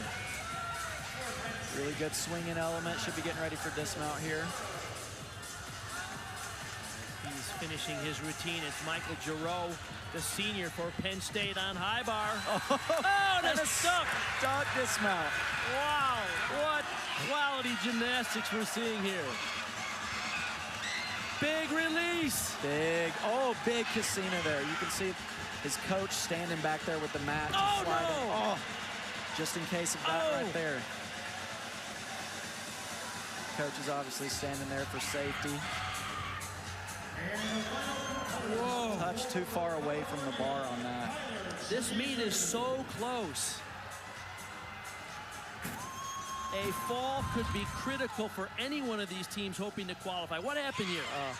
Really good swinging element. Should be getting ready for dismount here. He's finishing his routine. It's Michael Giroux, the senior for Penn State on high bar. Oh, that's stuck. Stuck dismount. Wow, what quality gymnastics we're seeing here. Big release. Big, oh, big casino there. You can see his coach standing back there with the mat. Oh, sliding. no. Oh, just in case of that right there. Coach is obviously standing there for safety. Whoa. Touch too far away from the bar on that. This meet is so close. A fall could be critical for any one of these teams hoping to qualify. What happened here? I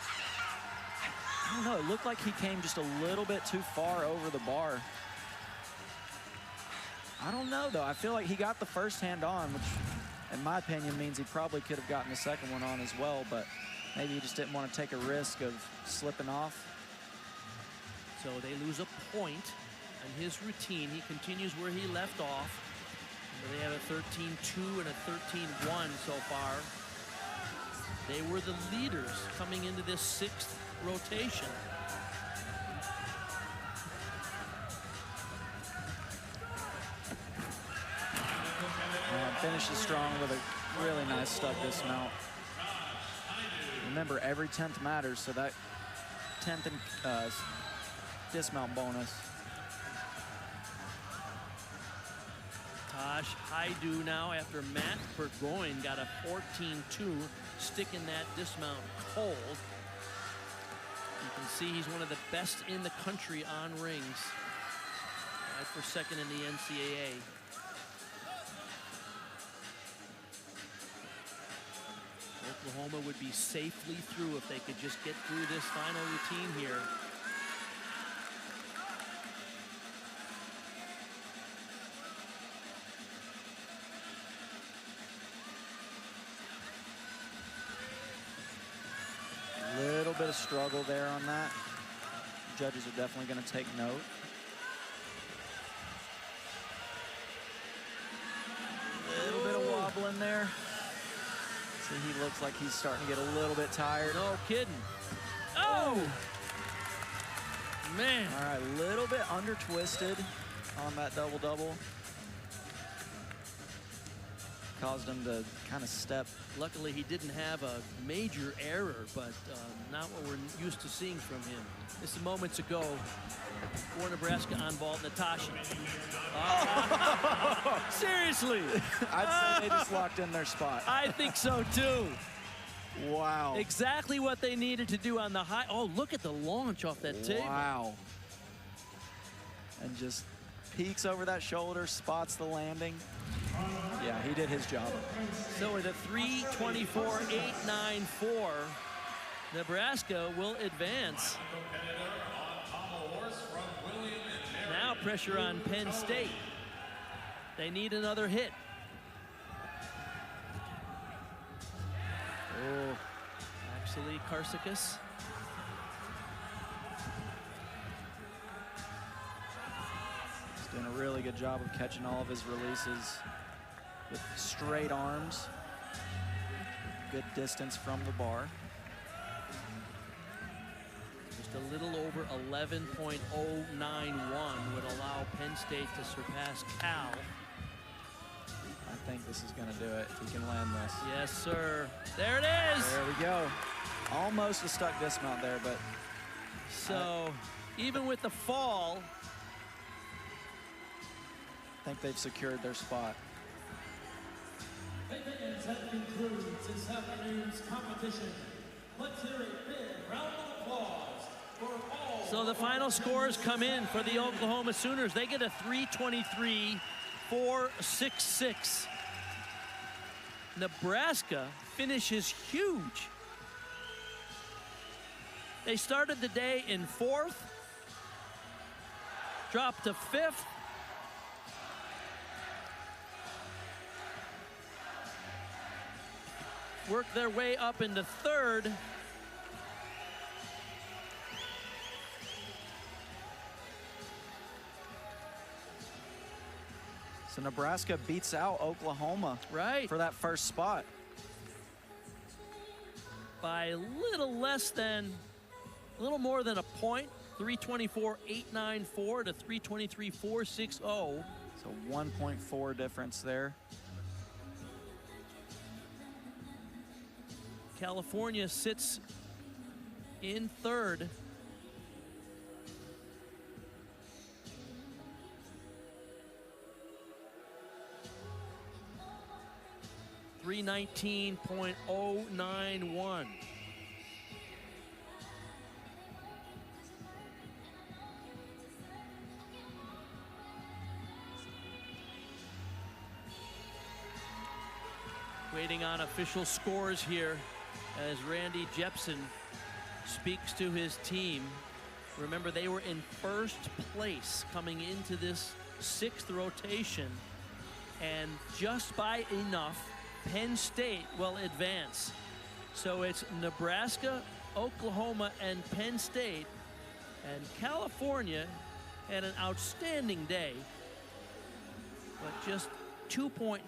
don't know. It looked like he came just a little bit too far over the bar. I don't know, though. I feel like he got the first hand on, which, in my opinion, means he probably could have gotten the second one on as well, but maybe he just didn't want to take a risk of slipping off. So they lose a point on his routine. He continues where he left off. They have a 13-2 and a 13-1 so far. They were the leaders coming into this sixth rotation. Finishes strong with a really nice stuck dismount. Remember, every 10th matters, so that 10th and dismount bonus. Tosh Haidu now after Matt Burgoyne got a 14-2, sticking that dismount cold. You can see he's one of the best in the country on rings. Tied for second in the NCAA. Oklahoma would be safely through if they could just get through this final routine here. Little bit of struggle there on that. Judges are definitely going to take note. Little bit of wobble in there. See, he looks like he's starting to get a little bit tired. No kidding. Oh! Man. All right, a little bit under twisted on that double-double. Caused him to kind of step. Luckily, he didn't have a major error, but not what we're used to seeing from him. This is moments ago for Nebraska on ball, Natasha. Seriously. I'd say they just locked in their spot. I think so, too. Wow. Exactly what they needed to do on the high. Oh, look at the launch off that table. Wow. And just peeks over that shoulder, spots the landing. Yeah, he did his job. So with a 3:24.894, Nebraska will advance. Now pressure on Penn State. They need another hit. Oh, actually, Karsikis. He's doing a really good job of catching all of his releases with straight arms. Good distance from the bar. Just a little over 11.091 would allow Penn State to surpass Cal. I think this is going to do it if he can land this. Yes, sir. There it is. There we go. Almost a stuck dismount there, but. So, even with the fall, I think they've secured their spot. That concludes this afternoon's competition. Let's hear a big round of applause for all. So the final scores come in for the Oklahoma Sooners. They get a 323.466. Nebraska finishes huge. They started the day in 4th, dropped to 5th, worked their way up into 3rd, So Nebraska beats out Oklahoma for that first spot. By a little more than a point, 324.894 to 323.460. So 1.4 difference there. California sits in third. .091. Waiting on official scores here as Randy Jepson speaks to his team. Remember, they were in first place coming into this 6th rotation, and just by enough, Penn State will advance. So it's Nebraska, Oklahoma, and Penn State. And California had an outstanding day, but just 2.9